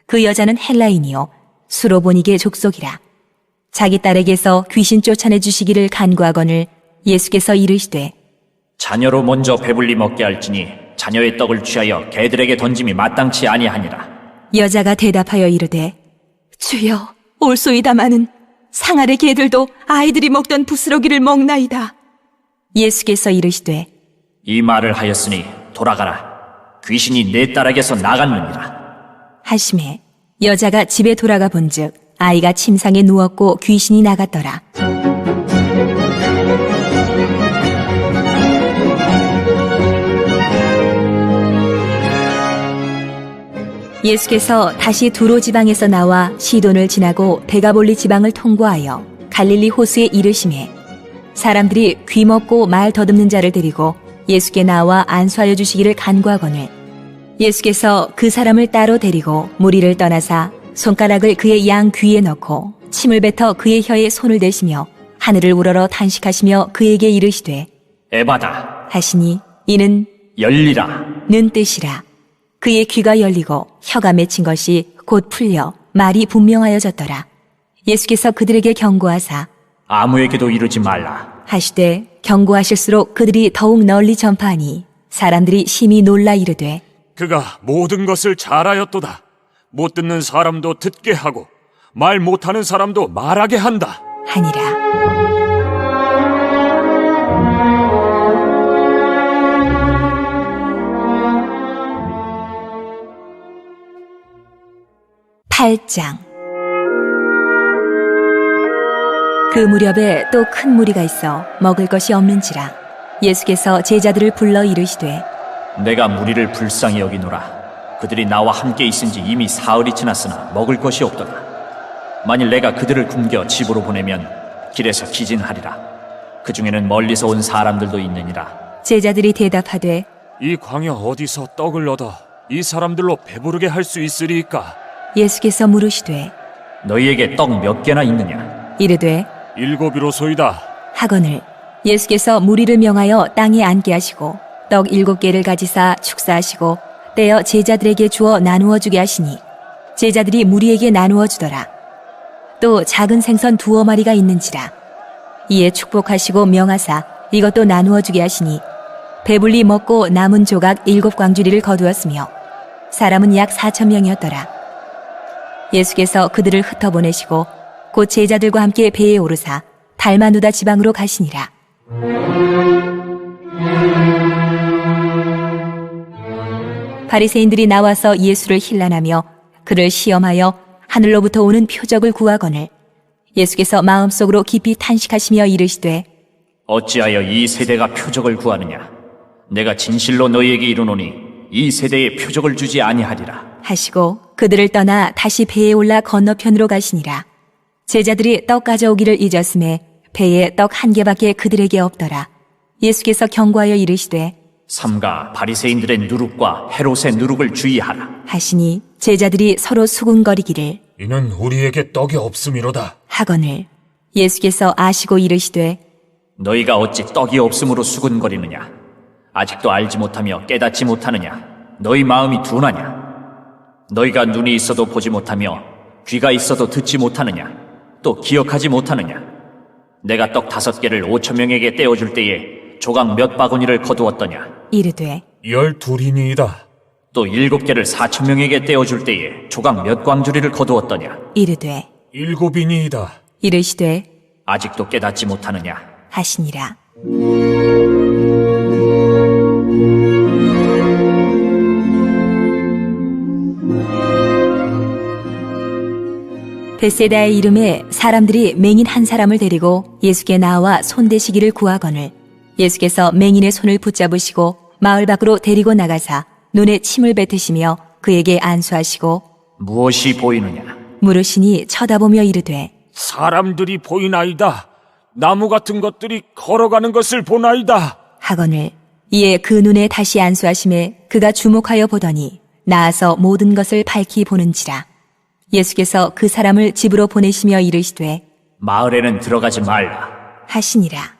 그 여자는 헬라인이요 수로보니게 족속이라. 자기 딸에게서 귀신 쫓아내 주시기를 간구하거늘 예수께서 이르시되 자녀로 먼저 배불리 먹게 할지니 자녀의 떡을 취하여 개들에게 던짐이 마땅치 아니하니라. 여자가 대답하여 이르되 주여 올소이다마는 상아래 개들도 아이들이 먹던 부스러기를 먹나이다. 예수께서 이르시되 이 말을 하였으니 돌아가라. 귀신이 내 딸에게서 나갔느니라. 하시매 여자가 집에 돌아가 본즉 아이가 침상에 누웠고 귀신이 나갔더라. 예수께서 다시 두로 지방에서 나와 시돈을 지나고 데가볼리 지방을 통과하여 갈릴리 호수에 이르시매 사람들이 귀먹고 말 더듬는 자를 데리고 예수께 나와 안수하여 주시기를 간구하거늘 예수께서 그 사람을 따로 데리고 무리를 떠나사 손가락을 그의 양 귀에 넣고 침을 뱉어 그의 혀에 손을 대시며 하늘을 우러러 탄식하시며 그에게 이르시되 에바다 하시니 이는 열리라. 는 뜻이라. 그의 귀가 열리고 혀가 맺힌 것이 곧 풀려 말이 분명하여졌더라. 예수께서 그들에게 경고하사 아무에게도 이르지 말라. 하시되 경고하실수록 그들이 더욱 널리 전파하니 사람들이 심히 놀라 이르되 그가 모든 것을 잘하였도다. 못 듣는 사람도 듣게 하고 말 못하는 사람도 말하게 한다. 하니라. (8장) 그 무렵에 또 큰 무리가 있어 먹을 것이 없는지라 예수께서 제자들을 불러 이르시되 내가 무리를 불쌍히 여기노라. 그들이 나와 함께 있은 지 이미 사흘이 지났으나 먹을 것이 없도다. 만일 내가 그들을 굶겨 집으로 보내면 길에서 기진하리라. 그 중에는 멀리서 온 사람들도 있느니라. 제자들이 대답하되 이 광야 어디서 떡을 얻어 이 사람들로 배부르게 할 수 있으리이까? 예수께서 물으시되 너희에게 떡 몇 개나 있느냐? 이르되 7이로소이다. 하거늘 예수께서 무리를 명하여 땅에 앉게 하시고 떡 7개를 가지사 축사하시고 떼어 제자들에게 주어 나누어 주게 하시니 제자들이 무리에게 나누어 주더라. 또 작은 생선 2어마리가 있는지라. 이에 축복하시고 명하사 이것도 나누어 주게 하시니 배불리 먹고 남은 조각 7광주리를 거두었으며 사람은 약 4,000명이었더라. 예수께서 그들을 흩어보내시고 곧 제자들과 함께 배에 오르사 달마누다 지방으로 가시니라. 바리새인들이 나와서 예수를 힐난하며 그를 시험하여 하늘로부터 오는 표적을 구하거늘 예수께서 마음속으로 깊이 탄식하시며 이르시되 어찌하여 이 세대가 표적을 구하느냐? 내가 진실로 너희에게 이르노니 이 세대에 표적을 주지 아니하리라. 하시고 그들을 떠나 다시 배에 올라 건너편으로 가시니라. 제자들이 떡 가져오기를 잊었음에 배에 떡 1개밖에 그들에게 없더라. 예수께서 경고하여 이르시되 삼가 바리새인들의 누룩과 헤롯의 누룩을 주의하라. 하시니 제자들이 서로 수군거리기를 이는 우리에게 떡이 없음이로다. 하거늘 예수께서 아시고 이르시되 너희가 어찌 떡이 없음으로 수군거리느냐? 아직도 알지 못하며 깨닫지 못하느냐? 너희 마음이 둔하냐? 너희가 눈이 있어도 보지 못하며 귀가 있어도 듣지 못하느냐? 또 기억하지 못하느냐? 내가 떡 5개를 5,000명에게 떼어줄 때에 조각 몇 바구니를 거두었더냐? 이르되 12이니이다. 또 7개를 4,000명에게 떼어줄 때에 조각 몇 광주리를 거두었더냐? 이르되 7이니이다. 이르시되 아직도 깨닫지 못하느냐? 하시니라. 벳세다의 이름에 사람들이 맹인 한 사람을 데리고 예수께 나와 손대시기를 구하거늘 예수께서 맹인의 손을 붙잡으시고 마을 밖으로 데리고 나가사 눈에 침을 뱉으시며 그에게 안수하시고 무엇이 보이느냐? 물으시니 쳐다보며 이르되 사람들이 보이나이다. 나무 같은 것들이 걸어가는 것을 보나이다. 하거늘 이에 그 눈에 다시 안수하심에 그가 주목하여 보더니 나아서 모든 것을 밝히 보는지라. 예수께서 그 사람을 집으로 보내시며 이르시되 마을에는 들어가지 말라. 하시니라.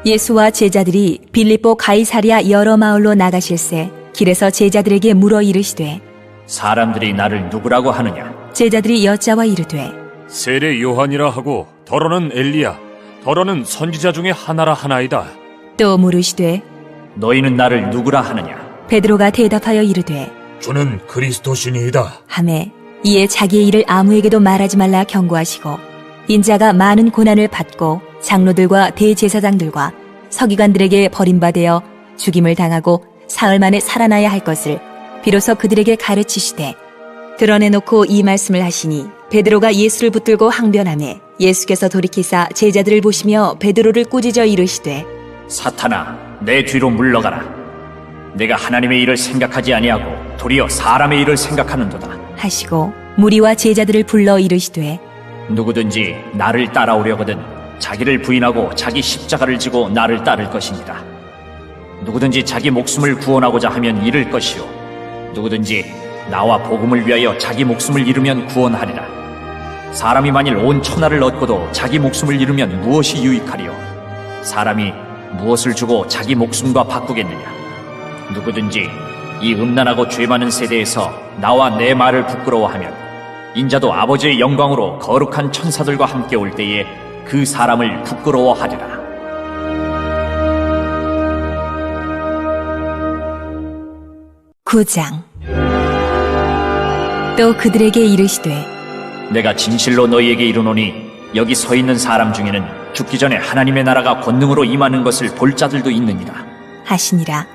예수와 제자들이 빌립보 가이사랴 여러 마을로 나가실새 길에서 제자들에게 물어 이르시되 사람들이 나를 누구라고 하느냐? 제자들이 여짜와 이르되 세례 요한이라 하고 더러는 엘리야, 더러는 선지자 중에 하나라 하나이다. 또 물으시되 너희는 나를 누구라 하느냐? 베드로가 대답하여 이르되 주는 그리스도시니이다. 하매 이에 자기의 일을 아무에게도 말하지 말라 경고하시고 인자가 많은 고난을 받고 장로들과 대제사장들과 서기관들에게 버림받아 죽임을 당하고 사흘 만에 살아나야 할 것을 비로소 그들에게 가르치시되 드러내놓고 이 말씀을 하시니 베드로가 예수를 붙들고 항변하매 예수께서 돌이키사 제자들을 보시며 베드로를 꾸짖어 이르시되 사탄아, 내 뒤로 물러가라. 내가 하나님의 일을 생각하지 아니하고 도리어 사람의 일을 생각하는도다. 하시고 무리와 제자들을 불러 이르시되 누구든지 나를 따라오려거든 자기를 부인하고 자기 십자가를 지고 나를 따를 것입니다. 누구든지 자기 목숨을 구원하고자 하면 잃을 것이요 누구든지 나와 복음을 위하여 자기 목숨을 잃으면 구원하리라. 사람이 만일 온 천하를 얻고도 자기 목숨을 잃으면 무엇이 유익하리요? 사람이 무엇을 주고 자기 목숨과 바꾸겠느냐? 누구든지 이 음란하고 죄 많은 세대에서 나와 내 말을 부끄러워하면 인자도 아버지의 영광으로 거룩한 천사들과 함께 올 때에 그 사람을 부끄러워하리라. 구장. 또 그들에게 이르시되 내가 진실로 너희에게 이르노니 여기 서 있는 사람 중에는 죽기 전에 하나님의 나라가 권능으로 임하는 것을 볼 자들도 있느니라. 하시니라.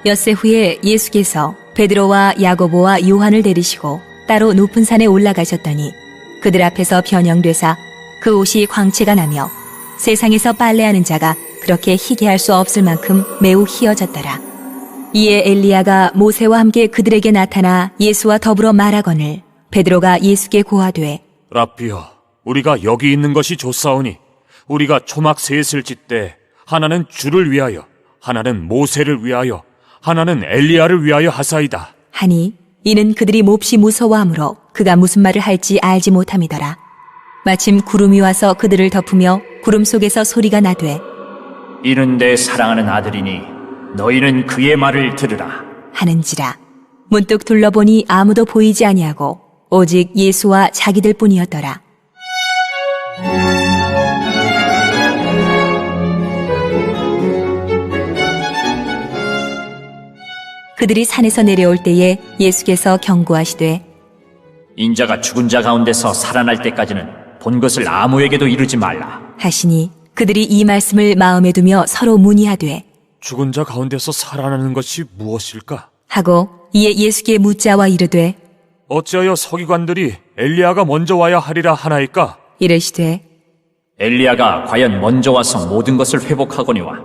엿새 후에 예수께서 베드로와 야고보와 요한을 데리시고 따로 높은 산에 올라가셨더니 그들 앞에서 변형되사 그 옷이 광채가 나며 세상에서 빨래하는 자가 그렇게 희게 할 수 없을 만큼 매우 희어졌더라. 이에 엘리야가 모세와 함께 그들에게 나타나 예수와 더불어 말하거늘 베드로가 예수께 고하되 라삐여, 우리가 여기 있는 것이 좋사오니 우리가 초막 셋을 짓되 하나는 주를 위하여, 하나는 모세를 위하여, 하나는 엘리야를 위하여 하사이다. 하니 이는 그들이 몹시 무서워하므로 그가 무슨 말을 할지 알지 못함이더라. 마침 구름이 와서 그들을 덮으며 구름 속에서 소리가 나되 이는 내 사랑하는 아들이니 너희는 그의 말을 들으라. 하는지라. 문득 둘러보니 아무도 보이지 아니하고 오직 예수와 자기들 뿐이었더라. 그들이 산에서 내려올 때에 예수께서 경고하시되 인자가 죽은 자 가운데서 살아날 때까지는 본 것을 아무에게도 이르지 말라. 하시니 그들이 이 말씀을 마음에 두며 서로 문의하되 죽은 자 가운데서 살아나는 것이 무엇일까? 하고 이에 예수께 묻자와 이르되 어찌하여 서기관들이 엘리야가 먼저 와야 하리라 하나이까? 이르시되 엘리야가 과연 먼저 와서 모든 것을 회복하거니와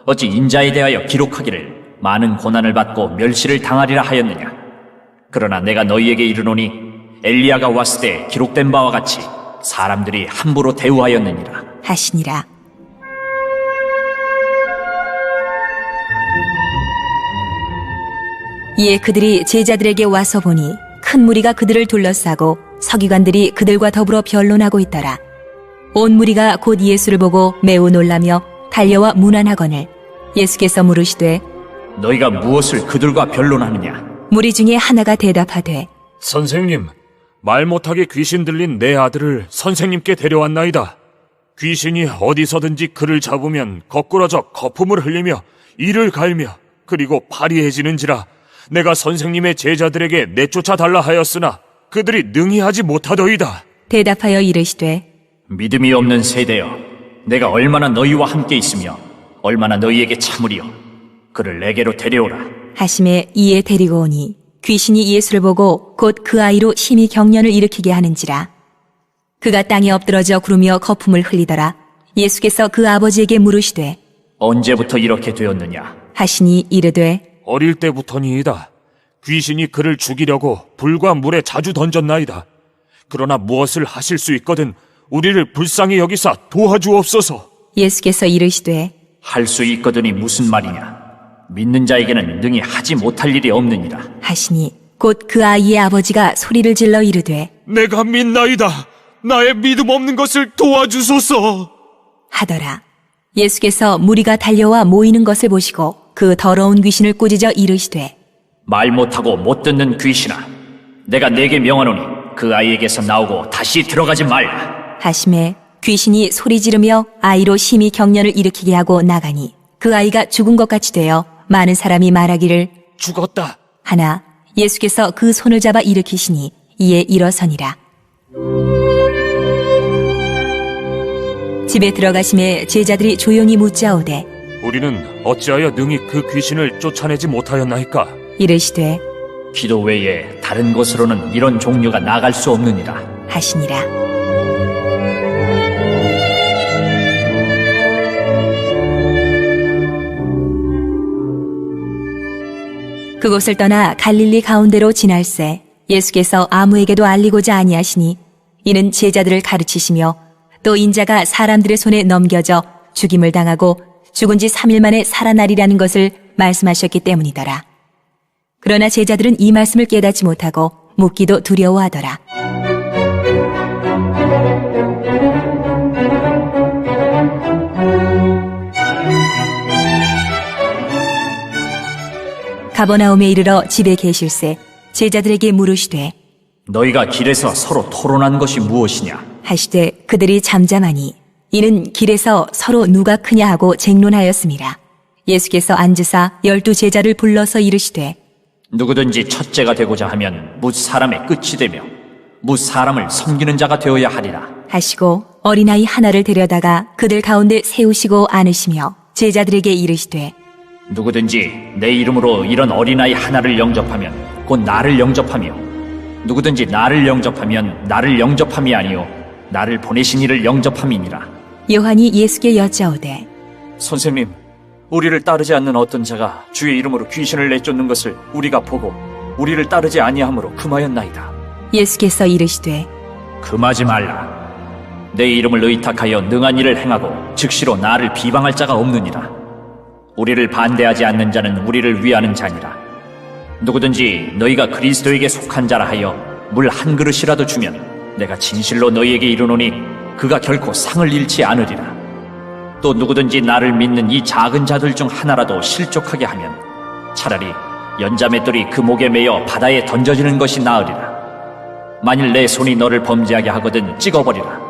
어찌 인자에 대하여 기록하기를 많은 고난을 받고 멸시를 당하리라 하였느냐? 그러나 내가 너희에게 이르노니 엘리야가 왔을 때 기록된 바와 같이 사람들이 함부로 대우하였느니라. 하시니라. 이에 그들이 제자들에게 와서 보니 큰 무리가 그들을 둘러싸고 서기관들이 그들과 더불어 변론하고 있더라. 온 무리가 곧 예수를 보고 매우 놀라며 달려와 문안하거늘 예수께서 물으시되 너희가 무엇을 그들과 변론하느냐? 무리 중에 하나가 대답하되 선생님, 말 못하게 귀신 들린 내 아들을 선생님께 데려왔나이다. 귀신이 어디서든지 그를 잡으면 거꾸러져 거품을 흘리며 이를 갈며 그리고 파리해지는지라 내가 선생님의 제자들에게 내쫓아 달라 하였으나 그들이 능히 하지 못하더이다. 대답하여 이르시되 믿음이 없는 세대여, 내가 얼마나 너희와 함께 있으며 얼마나 너희에게 참으리요. 그를 내게로 데려오라. 하심에 이에 데리고 오니 귀신이 예수를 보고 곧 그 아이로 심히 경련을 일으키게 하는지라. 그가 땅에 엎드러져 구르며 거품을 흘리더라. 예수께서 그 아버지에게 물으시되 언제부터 이렇게 되었느냐? 하시니 이르되 어릴 때부터니이다. 귀신이 그를 죽이려고 불과 물에 자주 던졌나이다. 그러나 무엇을 하실 수 있거든 우리를 불쌍히 여기사 도와주옵소서. 예수께서 이르시되 할 수 있거든이 무슨 말이냐? 믿는 자에게는 능히 하지 못할 일이 없느니라. 하시니 곧 그 아이의 아버지가 소리를 질러 이르되 내가 믿나이다. 나의 믿음 없는 것을 도와주소서. 하더라. 예수께서 무리가 달려와 모이는 것을 보시고 그 더러운 귀신을 꾸짖어 이르시되 말 못하고 못 듣는 귀신아, 내가 네게 명하노니 그 아이에게서 나오고 다시 들어가지 말라. 하심에 귀신이 소리 지르며 아이로 심히 경련을 일으키게 하고 나가니 그 아이가 죽은 것 같이 되어 많은 사람이 말하기를 죽었다. 하나 예수께서 그 손을 잡아 일으키시니 이에 일어서니라. 집에 들어가심에 제자들이 조용히 묻자오되 우리는 어찌하여 능히 그 귀신을 쫓아내지 못하였나이까? 이르시되 기도 외에 다른 곳으로는 이런 종류가 나갈 수 없느니라. 하시니라. 그곳을 떠나 갈릴리 가운데로 지날새 예수께서 아무에게도 알리고자 아니하시니 이는 제자들을 가르치시며 또 인자가 사람들의 손에 넘겨져 죽임을 당하고 죽은 지 3일 만에 살아나리라는 것을 말씀하셨기 때문이더라. 그러나 제자들은 이 말씀을 깨닫지 못하고 묻기도 두려워하더라. 가버나움에 이르러 집에 계실새 제자들에게 물으시되 너희가 길에서 서로 토론한 것이 무엇이냐? 하시되 그들이 잠잠하니 이는 길에서 서로 누가 크냐 하고 쟁론하였습니다. 예수께서 앉으사 12 제자를 불러서 이르시되 누구든지 첫째가 되고자 하면 뭇 사람의 끝이 되며 뭇 사람을 섬기는 자가 되어야 하리라. 하시고 어린아이 하나를 데려다가 그들 가운데 세우시고 안으시며 제자들에게 이르시되 누구든지 내 이름으로 이런 어린아이 하나를 영접하면 곧 나를 영접하며 누구든지 나를 영접하면 나를 영접함이 아니요 나를 보내신 이를 영접함이니라. 요한이 예수께 여짜오되 선생님, 우리를 따르지 않는 어떤 자가 주의 이름으로 귀신을 내쫓는 것을 우리가 보고 우리를 따르지 아니하므로 금하였나이다. 예수께서 이르시되 금하지 말라. 내 이름을 의탁하여 능한 일을 행하고 즉시로 나를 비방할 자가 없느니라. 우리를 반대하지 않는 자는 우리를 위하는 자니라. 누구든지 너희가 그리스도에게 속한 자라 하여 물 한 그릇이라도 주면 내가 진실로 너희에게 이르노니 그가 결코 상을 잃지 않으리라. 또 누구든지 나를 믿는 이 작은 자들 중 하나라도 실족하게 하면 차라리 연자맷돌이 그 목에 매여 바다에 던져지는 것이 나으리라. 만일 내 손이 너를 범죄하게 하거든 찍어버리라.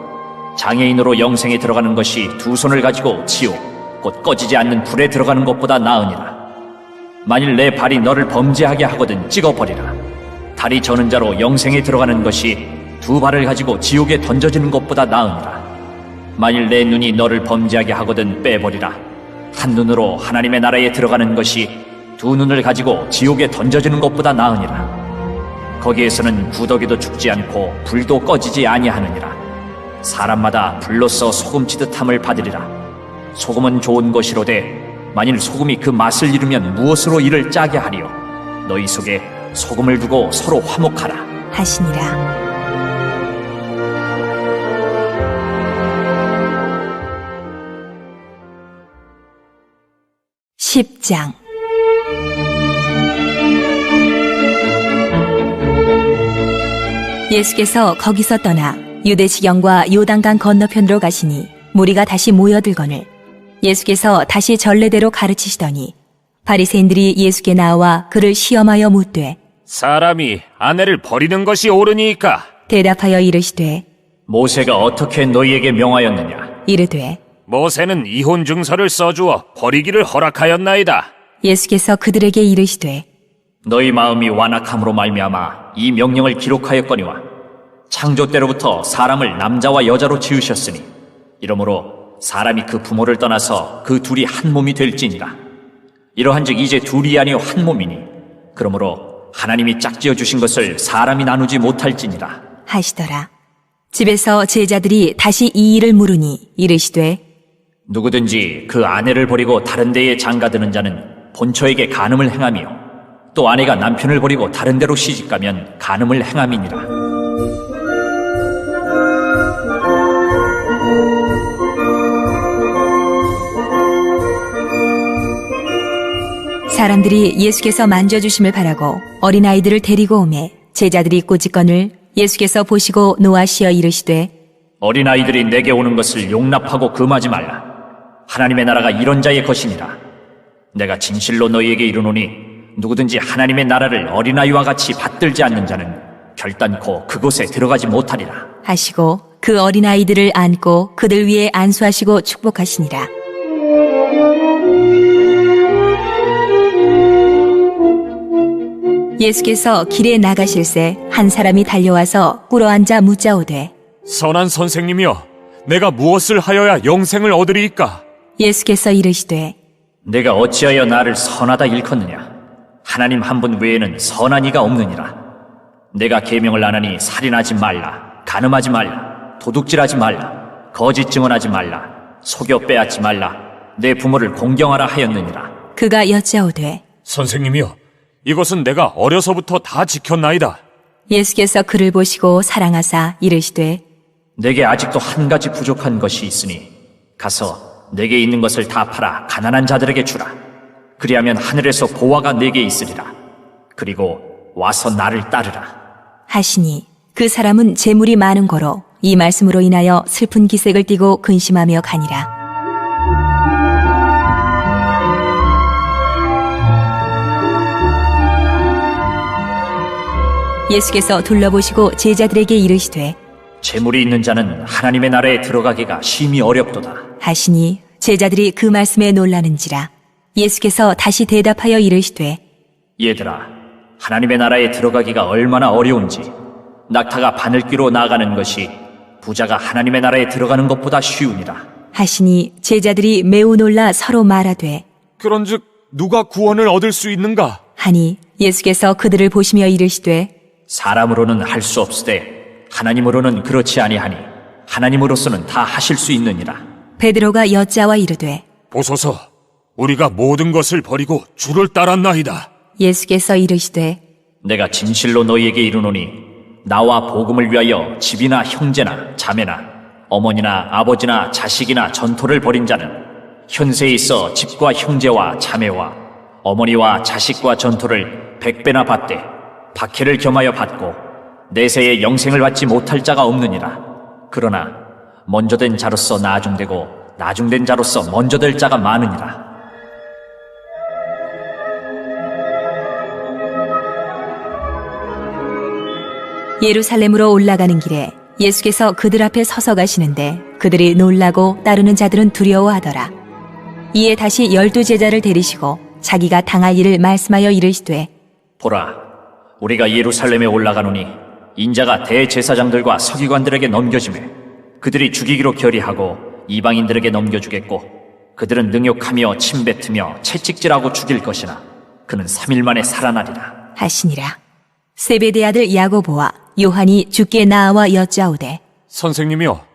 장애인으로 영생에 들어가는 것이 2 손을 가지고 지옥 곧 꺼지지 않는 불에 들어가는 것보다 나으니라. 만일 내 발이 너를 범죄하게 하거든 찍어버리라. 다리 저는 자로 영생에 들어가는 것이 2 발을 가지고 지옥에 던져지는 것보다 나으니라. 만일 내 눈이 너를 범죄하게 하거든 빼버리라. 한 눈으로 하나님의 나라에 들어가는 것이 2 눈을 가지고 지옥에 던져지는 것보다 나으니라. 거기에서는 구더기도 죽지 않고 불도 꺼지지 아니하느니라. 사람마다 불로써 소금치듯함을 받으리라. 소금은 좋은 것이로되 만일 소금이 그 맛을 잃으면 무엇으로 이를 짜게 하리요? 너희 속에 소금을 두고 서로 화목하라. 하시니라. (10장) 예수께서 거기서 떠나 유대시경과 요단강 건너편으로 가시니 무리가 다시 모여들거늘 예수께서 다시 전례대로 가르치시더니 바리새인들이 예수께 나와 그를 시험하여 묻되 사람이 아내를 버리는 것이 옳으니까? 대답하여 이르시되 모세가 어떻게 너희에게 명하였느냐? 이르되 모세는 이혼 증서를 써주어 버리기를 허락하였나이다. 예수께서 그들에게 이르시되 너희 마음이 완악함으로 말미암아 이 명령을 기록하였거니와 창조 때로부터 사람을 남자와 여자로 지으셨으니 이러므로 사람이 그 부모를 떠나서 그 둘이 한 몸이 될지니라. 이러한즉 이제 둘이 아니요 한 몸이니 그러므로 하나님이 짝지어 주신 것을 사람이 나누지 못할지니라. 하시더라. 집에서 제자들이 다시 이 일을 물으니 이르시되 누구든지 그 아내를 버리고 다른 데에 장가드는 자는 본처에게 간음을 행하며 또 아내가 남편을 버리고 다른 데로 시집가면 간음을 행함이니라. 사람들이 예수께서 만져주심을 바라고 어린아이들을 데리고 오매 제자들이 꼬집거늘 예수께서 보시고 노하시어 이르시되 어린아이들이 내게 오는 것을 용납하고 금하지 말라. 하나님의 나라가 이런 자의 것이니라. 내가 진실로 너희에게 이르노니 누구든지 하나님의 나라를 어린아이와 같이 받들지 않는 자는 결단코 그곳에 들어가지 못하리라. 하시고 그 어린아이들을 안고 그들 위에 안수하시고 축복하시니라. 예수께서 길에 나가실새 한 사람이 달려와서 꿇어앉아 묻자오되 선한 선생님이여, 내가 무엇을 하여야 영생을 얻으리이까? 예수께서 이르시되 내가 어찌하여 나를 선하다 일컫느냐? 하나님 한 분 외에는 선한 이가 없느니라. 내가 계명을 안 하니 살인하지 말라, 간음하지 말라, 도둑질하지 말라, 거짓 증언하지 말라, 속여 빼앗지 말라, 내 부모를 공경하라 하였느니라. 그가 여짜오되 선생님이여, 이것은 내가 어려서부터 다 지켰나이다. 예수께서 그를 보시고 사랑하사 이르시되 내게 아직도 한 가지 부족한 것이 있으니 가서 내게 있는 것을 다 팔아 가난한 자들에게 주라. 그리하면 하늘에서 보화가 내게 있으리라. 그리고 와서 나를 따르라. 하시니 그 사람은 재물이 많은 거로 이 말씀으로 인하여 슬픈 기색을 띠고 근심하며 가니라. 예수께서 둘러보시고 제자들에게 이르시되 재물이 있는 자는 하나님의 나라에 들어가기가 심히 어렵도다. 하시니 제자들이 그 말씀에 놀라는지라. 예수께서 다시 대답하여 이르시되 얘들아, 하나님의 나라에 들어가기가 얼마나 어려운지 낙타가 바늘귀로 나아가는 것이 부자가 하나님의 나라에 들어가는 것보다 쉬우니라. 하시니 제자들이 매우 놀라 서로 말하되 그런즉 누가 구원을 얻을 수 있는가? 하니 예수께서 그들을 보시며 이르시되 사람으로는 할 수 없으되 하나님으로는 그렇지 아니하니 하나님으로서는 다 하실 수 있느니라. 베드로가 여짜와 이르되 보소서, 우리가 모든 것을 버리고 주를 따랐나이다. 예수께서 이르시되 내가 진실로 너희에게 이르노니 나와 복음을 위하여 집이나 형제나 자매나 어머니나 아버지나 자식이나 전토를 벌인 자는 현세에 있어 집과 형제와 자매와 어머니와 자식과 전토를 100배나 받되 박해를 겸하여 받고 내세에 영생을 받지 못할 자가 없느니라. 그러나 먼저 된 자로서 나중되고 나중된 자로서 먼저 될 자가 많으니라. 예루살렘으로 올라가는 길에 예수께서 그들 앞에 서서 가시는데 그들이 놀라고 따르는 자들은 두려워하더라. 이에 다시 12제자를 데리시고 자기가 당할 일을 말씀하여 이르시되 보라, 우리가 예루살렘에 올라가노니 인자가 대제사장들과 서기관들에게 넘겨지매 그들이 죽이기로 결의하고 이방인들에게 넘겨주겠고 그들은 능욕하며 침뱉으며 채찍질하고 죽일 것이나 그는 3일 만에 살아나리라. 하시니라. 세베대 아들 야고보와 요한이 주께 나아와 여짜오되 선생님이여,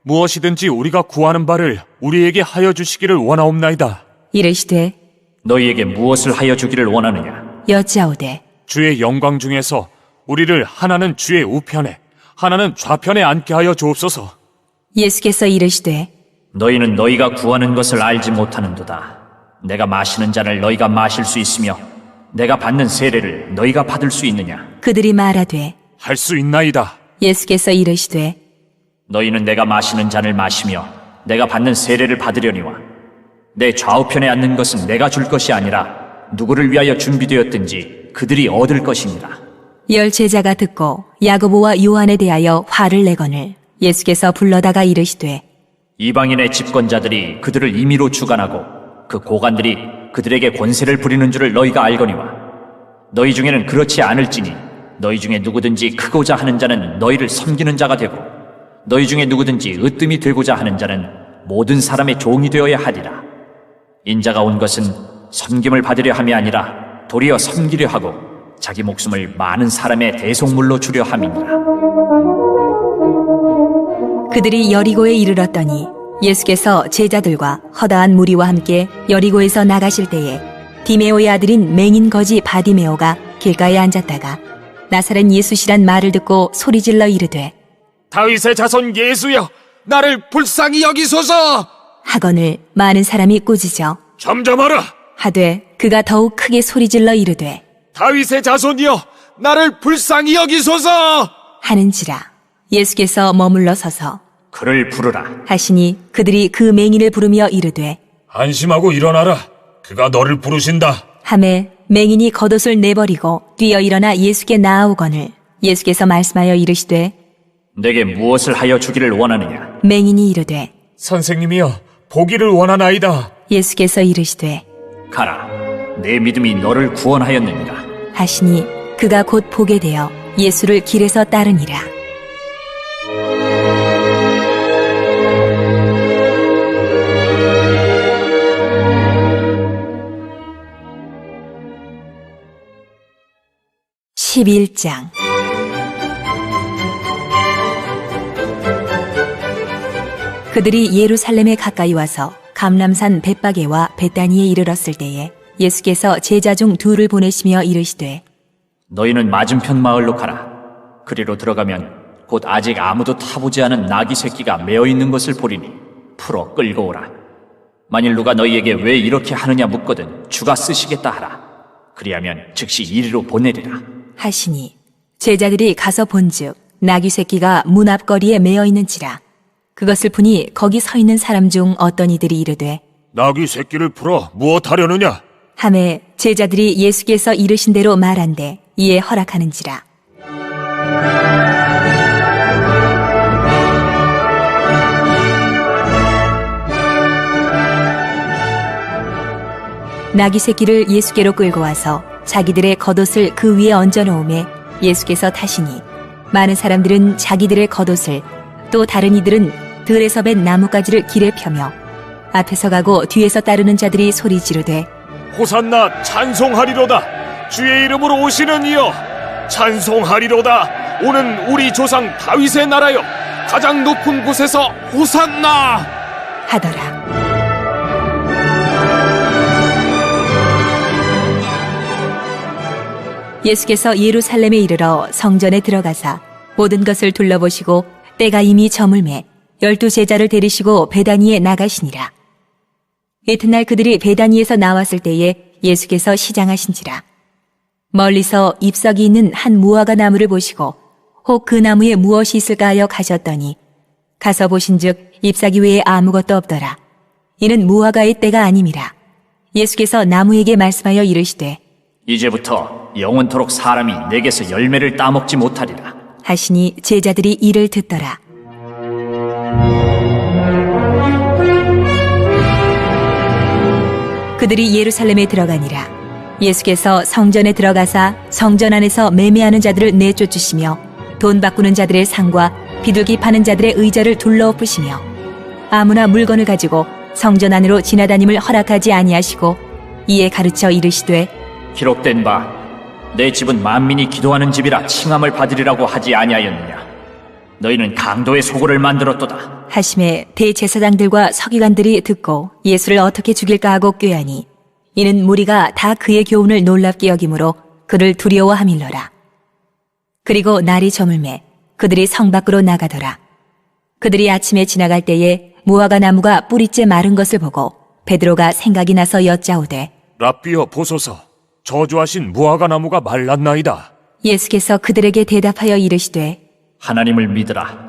무엇이든지 우리가 구하는 바를 우리에게 하여 주시기를 원하옵나이다. 이르시되 너희에게 무엇을 하여 주기를 원하느냐? 여짜오되 주의 영광 중에서 우리를 하나는 주의 우편에 하나는 좌편에 앉게 하여 주옵소서. 예수께서 이르시되 너희는 너희가 구하는 것을 알지 못하는도다. 내가 마시는 잔을 너희가 마실 수 있으며 내가 받는 세례를 너희가 받을 수 있느냐? 그들이 말하되 할 수 있나이다. 예수께서 이르시되 너희는 내가 마시는 잔을 마시며 내가 받는 세례를 받으려니와 내 좌우편에 앉는 것은 내가 줄 것이 아니라 누구를 위하여 준비되었든지 그들이 얻을 것이니라. 10 제자가 듣고 야고보와 요한에 대하여 화를 내거늘 예수께서 불러다가 이르시되 이방인의 집권자들이 그들을 임의로 주관하고 그 고관들이 그들에게 권세를 부리는 줄을 너희가 알거니와 너희 중에는 그렇지 않을지니 너희 중에 누구든지 크고자 하는 자는 너희를 섬기는 자가 되고 너희 중에 누구든지 으뜸이 되고자 하는 자는 모든 사람의 종이 되어야 하리라. 인자가 온 것은 섬김을 받으려 함이 아니라 도리어 섬기려 하고 자기 목숨을 많은 사람의 대속물로 주려 함이니라. 그들이 여리고에 이르렀더니 예수께서 제자들과 허다한 무리와 함께 여리고에서 나가실 때에 디메오의 아들인 맹인 거지 바디메오가 길가에 앉았다가 나사렛 예수시란 말을 듣고 소리질러 이르되 다윗의 자손 예수여, 나를 불쌍히 여기소서. 하거늘 많은 사람이 꾸짖어 잠잠하라. 하되 그가 더욱 크게 소리질러 이르되 다윗의 자손이여, 나를 불쌍히 여기소서. 하는지라. 예수께서 머물러 서서 그를 부르라. 하시니 그들이 그 맹인을 부르며 이르되 안심하고 일어나라. 그가 너를 부르신다. 하매 맹인이 겉옷을 내버리고 뛰어 일어나 예수께 나아오거늘 예수께서 말씀하여 이르시되 내게 무엇을 하여 주기를 원하느냐? 맹인이 이르되 선생님이여, 보기를 원하나이다. 예수께서 이르시되 가라. 내 믿음이 너를 구원하였느니라. 하시니 그가 곧 보게 되어 예수를 길에서 따르니라. 11장. 그들이 예루살렘에 가까이 와서 감람산 벳바게와 베다니에 이르렀을 때에 예수께서 제자 중 둘을 보내시며 이르시되 너희는 맞은편 마을로 가라. 그리로 들어가면 곧 아직 아무도 타보지 않은 나귀 새끼가 메어 있는 것을 보리니 풀어 끌고 오라. 만일 누가 너희에게 왜 이렇게 하느냐 묻거든 주가 쓰시겠다 하라. 그리하면 즉시 이리로 보내리라. 하시니 제자들이 가서 본즉 나귀 새끼가 문 앞거리에 메어 있는지라. 그것을 보니 거기 서 있는 사람 중 어떤 이들이 이르되 나귀 새끼를 풀어 무엇하려느냐? 하매 제자들이 예수께서 이르신 대로 말한대 이에 허락하는지라. 나귀 새끼를 예수께로 끌고 와서 자기들의 겉옷을 그 위에 얹어 놓음에 예수께서 타시니 많은 사람들은 자기들의 겉옷을 또 다른 이들은 들에서 벤 나뭇가지를 길에 펴며 앞에서 가고 뒤에서 따르는 자들이 소리 지르되 호산나 찬송하리로다. 주의 이름으로 오시는 이여 찬송하리로다. 오는 우리 조상 다윗의 나라여 가장 높은 곳에서 호산나 하더라. 예수께서 예루살렘에 이르러 성전에 들어가사 모든 것을 둘러보시고 때가 이미 저물매 12 제자를 데리시고 베다니에 나가시니라. 이튿날 그들이 베다니에서 나왔을 때에 예수께서 시장하신지라. 멀리서 잎석이 있는 한 무화과 나무를 보시고 혹 그 나무에 무엇이 있을까 하여 가셨더니 가서 보신즉 잎사귀 외에 아무것도 없더라. 이는 무화과의 때가 아님이라. 예수께서 나무에게 말씀하여 이르시되 이제부터 영원토록 사람이 내게서 열매를 따먹지 못하리라. 하시니 제자들이 이를 듣더라. 그들이 예루살렘에 들어가니라. 예수께서 성전에 들어가사 성전 안에서 매매하는 자들을 내쫓으시며 돈 바꾸는 자들의 상과 비둘기 파는 자들의 의자를 둘러엎으시며 아무나 물건을 가지고 성전 안으로 지나다님을 허락하지 아니하시고 이에 가르쳐 이르시되 기록된 바 내 집은 만민이 기도하는 집이라 칭함을 받으리라고 하지 아니하였느냐. 너희는 강도의 소굴을 만들었도다. 하심에 대제사장들과 서기관들이 듣고 예수를 어떻게 죽일까 하고 꾀하니 이는 무리가 다 그의 교훈을 놀랍게 여김으로 그를 두려워함일러라. 그리고 날이 저물매 그들이 성 밖으로 나가더라. 그들이 아침에 지나갈 때에 무화과 나무가 뿌리째 마른 것을 보고 베드로가 생각이 나서 여짜오되 랍비여 보소서 저주하신 무화과 나무가 말랐나이다. 예수께서 그들에게 대답하여 이르시되 하나님을 믿으라.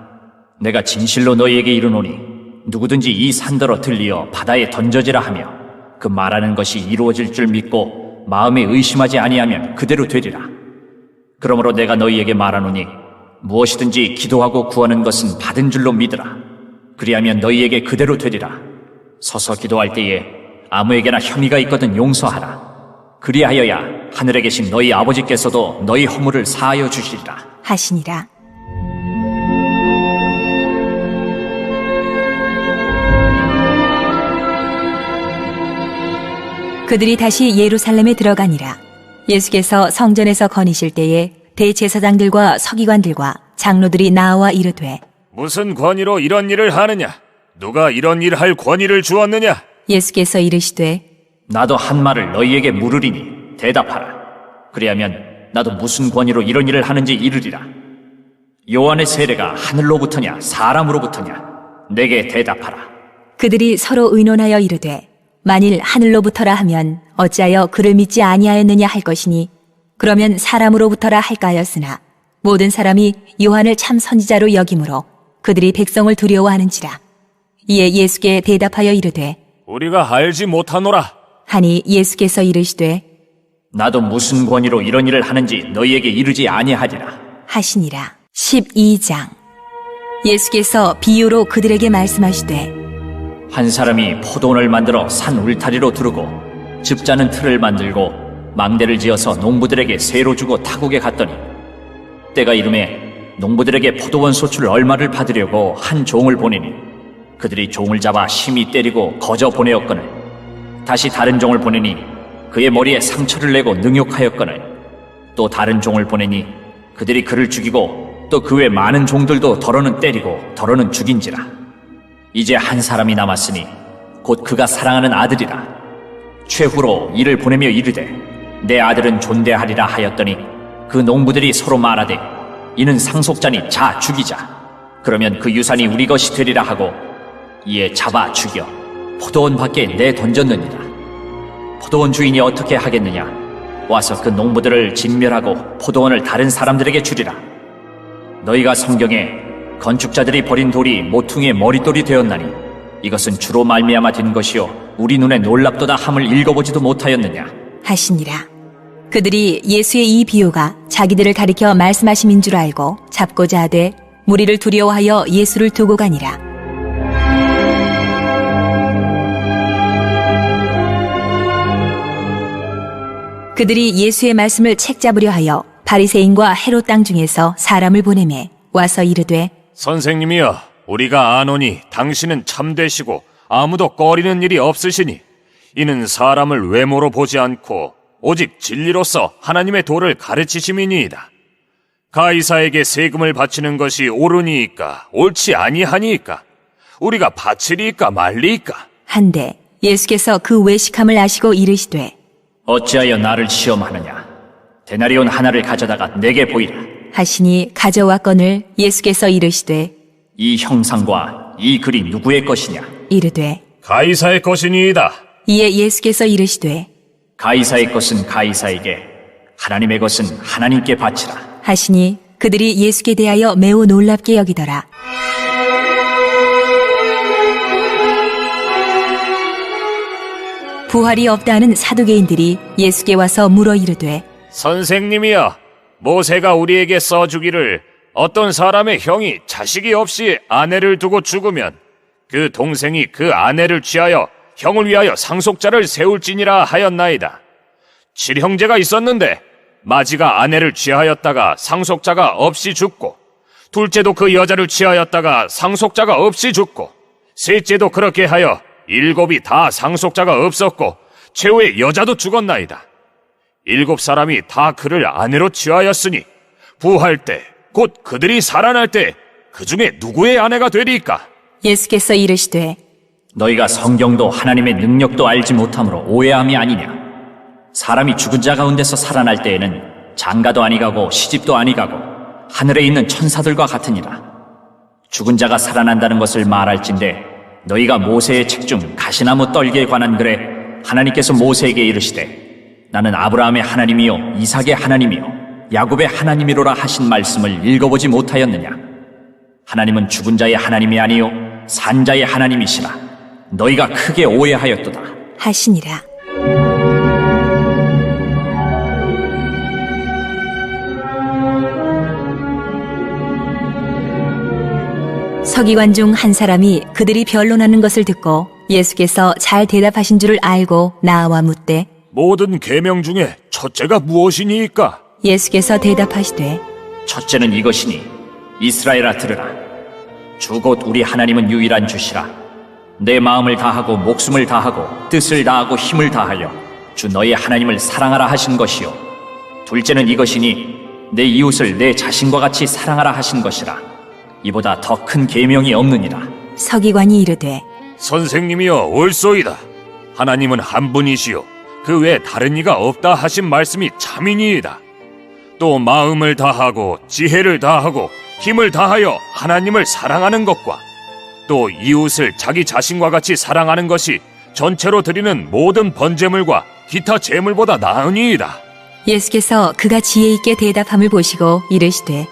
내가 진실로 너희에게 이르노니 누구든지 이 산더러 들리어 바다에 던져지라 하며 그 말하는 것이 이루어질 줄 믿고 마음에 의심하지 아니하면 그대로 되리라. 그러므로 내가 너희에게 말하노니 무엇이든지 기도하고 구하는 것은 받은 줄로 믿으라. 그리하면 너희에게 그대로 되리라. 서서 기도할 때에 아무에게나 혐의가 있거든 용서하라. 그리하여야 하늘에 계신 너희 아버지께서도 너희 허물을 사하여 주시리라. 하시니라. 그들이 다시 예루살렘에 들어가니라. 예수께서 성전에서 거니실 때에 대제사장들과 서기관들과 장로들이 나와 이르되 무슨 권위로 이런 일을 하느냐? 누가 이런 일을 할 권위를 주었느냐? 예수께서 이르시되 나도 한 말을 너희에게 물으리니 대답하라. 그리하면 나도 무슨 권위로 이런 일을 하는지 이르리라. 요한의 세례가 하늘로부터냐 사람으로부터냐? 내게 대답하라. 그들이 서로 의논하여 이르되 만일 하늘로부터라 하면 어찌하여 그를 믿지 아니하였느냐 할 것이니 그러면 사람으로부터라 할까 하였으나 모든 사람이 요한을 참 선지자로 여김으로 그들이 백성을 두려워하는지라. 이에 예수께 대답하여 이르되 우리가 알지 못하노라. 하니 예수께서 이르시되 나도 무슨 권위로 이런 일을 하는지 너희에게 이르지 아니하리라. 하시니라. 12장. 예수께서 비유로 그들에게 말씀하시되 한 사람이 포도원을 만들어 산 울타리로 두르고 즙자는 틀을 만들고 망대를 지어서 농부들에게 세로 주고 타국에 갔더니 때가 이름에 농부들에게 포도원 소출 얼마를 받으려고 한 종을 보내니 그들이 종을 잡아 심히 때리고 거저 보내었거늘 다시 다른 종을 보내니 그의 머리에 상처를 내고 능욕하였거늘 또 다른 종을 보내니 그들이 그를 죽이고 또 그 외 많은 종들도 더러는 때리고 더러는 죽인지라. 이제 한 사람이 남았으니 곧 그가 사랑하는 아들이라. 최후로 이를 보내며 이르되 내 아들은 존대하리라 하였더니 그 농부들이 서로 말하되 이는 상속자니 자 죽이자. 그러면 그 유산이 우리 것이 되리라 하고 이에 잡아 죽여 포도원 밖에 내던졌느니라. 포도원 주인이 어떻게 하겠느냐? 와서 그 농부들을 진멸하고 포도원을 다른 사람들에게 주리라. 너희가 성경에 건축자들이 버린 돌이 모퉁이의 머릿돌이 되었나니 이것은 주로 말미암아 된 것이요 우리 눈에 놀랍도다 함을 읽어보지도 못하였느냐 하시니라. 그들이 예수의 이 비유가 자기들을 가리켜 말씀하심인 줄 알고 잡고자 하되 무리를 두려워하여 예수를 두고 가니라. 그들이 예수의 말씀을 책잡으려 하여 바리새인과 헤롯 땅 중에서 사람을 보내매 와서 이르되 선생님이여, 우리가 아노니 당신은 참되시고 아무도 꺼리는 일이 없으시니 이는 사람을 외모로 보지 않고 오직 진리로서 하나님의 도를 가르치심이니이다. 가이사에게 세금을 바치는 것이 옳으니이까 옳지 아니하니이까 우리가 바치리이까 말리이까. 한데 예수께서 그 외식함을 아시고 이르시되 어찌하여 나를 시험하느냐? 데나리온 하나를 가져다가 내게 보이라. 하시니 가져왔거늘 예수께서 이르시되 이 형상과 이 글이 누구의 것이냐? 이르되 가이사의 것이니이다. 이에 예수께서 이르시되 가이사의 것은 가이사에게, 하나님의 것은 하나님께 바치라. 하시니 그들이 예수께 대하여 매우 놀랍게 여기더라. 부활이 없다 하는 사두개인들이 예수께 와서 물어 이르되 선생님이여, 모세가 우리에게 써주기를 어떤 사람의 형이 자식이 없이 아내를 두고 죽으면 그 동생이 그 아내를 취하여 형을 위하여 상속자를 세울지니라 하였나이다. 7형제가 있었는데 마지가 아내를 취하였다가 상속자가 없이 죽고, 둘째도 그 여자를 취하였다가 상속자가 없이 죽고, 셋째도 그렇게 하여 7이 다 상속자가 없었고 최후에 여자도 죽었나이다. 7사람이 다 그를 아내로 취하였으니 부할 때 곧 그들이 살아날 때 그 중에 누구의 아내가 되리이까? 예수께서 이르시되 너희가 성경도 하나님의 능력도 알지 못함으로 오해함이 아니냐? 사람이 죽은 자 가운데서 살아날 때에는 장가도 아니가고 시집도 아니가고 하늘에 있는 천사들과 같으니라. 죽은 자가 살아난다는 것을 말할진대 너희가 모세의 책 중 가시나무 떨기에 관한 글에 하나님께서 모세에게 이르시되 나는 아브라함의 하나님이요 이삭의 하나님이요 야곱의 하나님이로라 하신 말씀을 읽어보지 못하였느냐? 하나님은 죽은 자의 하나님이 아니요 산 자의 하나님이시라. 너희가 크게 오해하였도다 하시니라. 서기관 중 한 사람이 그들이 변론하는 것을 듣고 예수께서 잘 대답하신 줄을 알고 나와 묻되 모든 계명 중에 첫째가 무엇이니이까? 예수께서 대답하시되 첫째는 이것이니 이스라엘아 들으라. 주 곧 우리 하나님은 유일한 주시라. 내 마음을 다하고 목숨을 다하고 뜻을 다하고 힘을 다하여 주 너의 하나님을 사랑하라 하신 것이요. 둘째는 이것이니 내 이웃을 내 자신과 같이 사랑하라 하신 것이라. 이보다 더 큰 계명이 없느니라. 서기관이 이르되 선생님이여 옳소이다. 하나님은 한 분이시요 그 외에 다른 이가 없다 하신 말씀이 참이니이다. 또 마음을 다하고 지혜를 다하고 힘을 다하여 하나님을 사랑하는 것과 또 이웃을 자기 자신과 같이 사랑하는 것이 전체로 드리는 모든 번제물과 기타 제물보다 나으니이다. 예수께서 그가 지혜 있게 대답함을 보시고 이르시되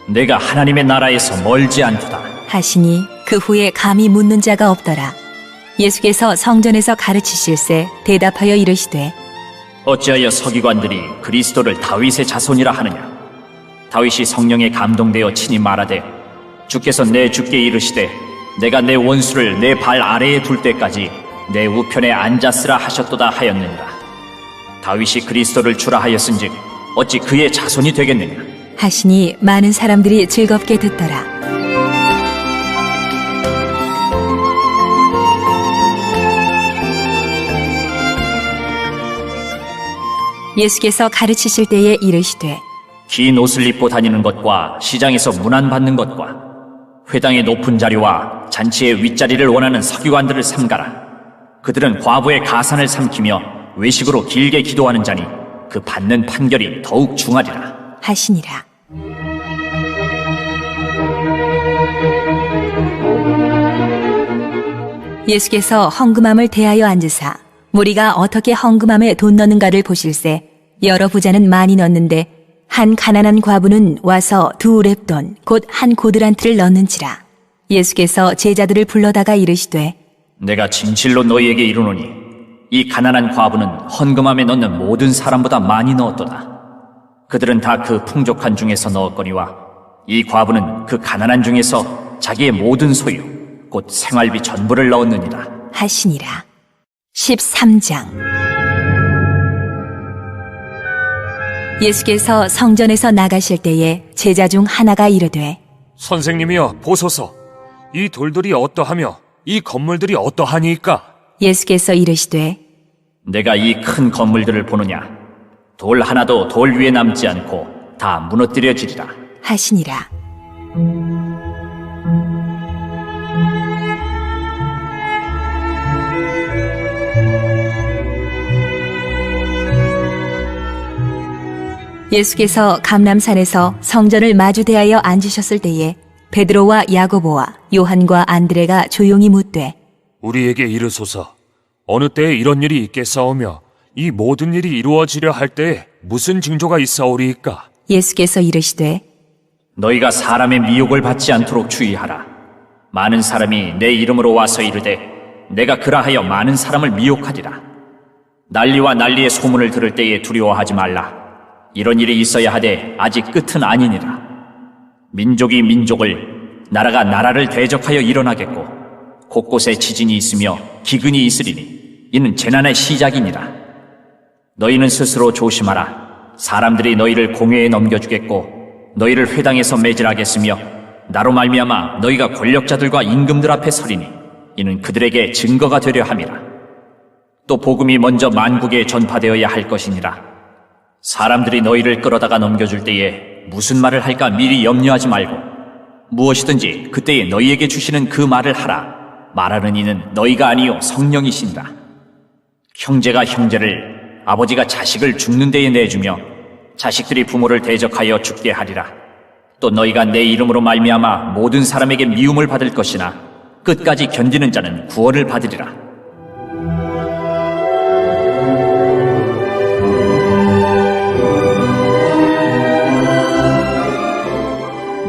내가 하나님의 나라에서 멀지 않도다. 하시니 그 후에 감히 묻는 자가 없더라. 예수께서 성전에서 가르치실세 대답하여 이르시되 어찌하여 서기관들이 그리스도를 다윗의 자손이라 하느냐? 다윗이 성령에 감동되어 친히 말하되 주께서 내 주께 이르시되 내가 내 원수를 내 발 아래에 둘 때까지 내 우편에 앉았으라 하셨도다 하였느니라. 다윗이 그리스도를 주라 하였은즉 어찌 그의 자손이 되겠느냐? 하시니 많은 사람들이 즐겁게 듣더라. 예수께서 가르치실 때에 이르시되 긴 옷을 입고 다니는 것과 시장에서 문안받는 것과 회당의 높은 자리와 잔치의 윗자리를 원하는 서기관들을 삼가라. 그들은 과부의 가산을 삼키며 외식으로 길게 기도하는 자니 그 받는 판결이 더욱 중하리라. 하시니라. 예수께서 헝금함을 대하여 앉으사 무리가 어떻게 헝금함에 돈 넣는가를 보실세 여러 부자는 많이 넣는데 한 가난한 과부는 와서 2렙돈 곧 한 고드란트를 넣는지라. 예수께서 제자들을 불러다가 이르시되 내가 진실로 너희에게 이르노니 이 가난한 과부는 헌금함에 넣는 모든 사람보다 많이 넣었도다. 그들은 다 그 풍족한 중에서 넣었거니와 이 과부는 그 가난한 중에서 자기의 모든 소유 곧 생활비 전부를 넣었느니라. 하시니라. 13장. 예수께서 성전에서 나가실 때에 제자 중 하나가 이르되 선생님이여 보소서. 이 돌들이 어떠하며 이 건물들이 어떠하니까? 예수께서 이르시되 내가 이 큰 건물들을 보느냐? 돌 하나도 돌 위에 남지 않고 다 무너뜨려지리라. 하시니라. 예수께서 감람산에서 성전을 마주 대하여 앉으셨을 때에 베드로와 야고보와 요한과 안드레가 조용히 묻되 우리에게 이르소서. 어느 때에 이런 일이 있겠사오며 이 모든 일이 이루어지려 할 때에 무슨 징조가 있사오리이까? 예수께서 이르시되 너희가 사람의 미혹을 받지 않도록 주의하라. 많은 사람이 내 이름으로 와서 이르되 내가 그라하여 많은 사람을 미혹하리라. 난리와 난리의 소문을 들을 때에 두려워하지 말라. 이런 일이 있어야 하되 아직 끝은 아니니라. 민족이 민족을, 나라가 나라를 대적하여 일어나겠고 곳곳에 지진이 있으며 기근이 있으리니 이는 재난의 시작이니라. 너희는 스스로 조심하라. 사람들이 너희를 공회에 넘겨주겠고 너희를 회당에서 매질하겠으며 나로 말미암아 너희가 권력자들과 임금들 앞에 서리니 이는 그들에게 증거가 되려 함이라. 또 복음이 먼저 만국에 전파되어야 할 것이니라. 사람들이 너희를 끌어다가 넘겨줄 때에 무슨 말을 할까 미리 염려하지 말고 무엇이든지 그때에 너희에게 주시는 그 말을 하라. 말하는 이는 너희가 아니요 성령이시니라. 형제가 형제를, 아버지가 자식을 죽는 데에 내주며 자식들이 부모를 대적하여 죽게 하리라. 또 너희가 내 이름으로 말미암아 모든 사람에게 미움을 받을 것이나 끝까지 견디는 자는 구원을 받으리라.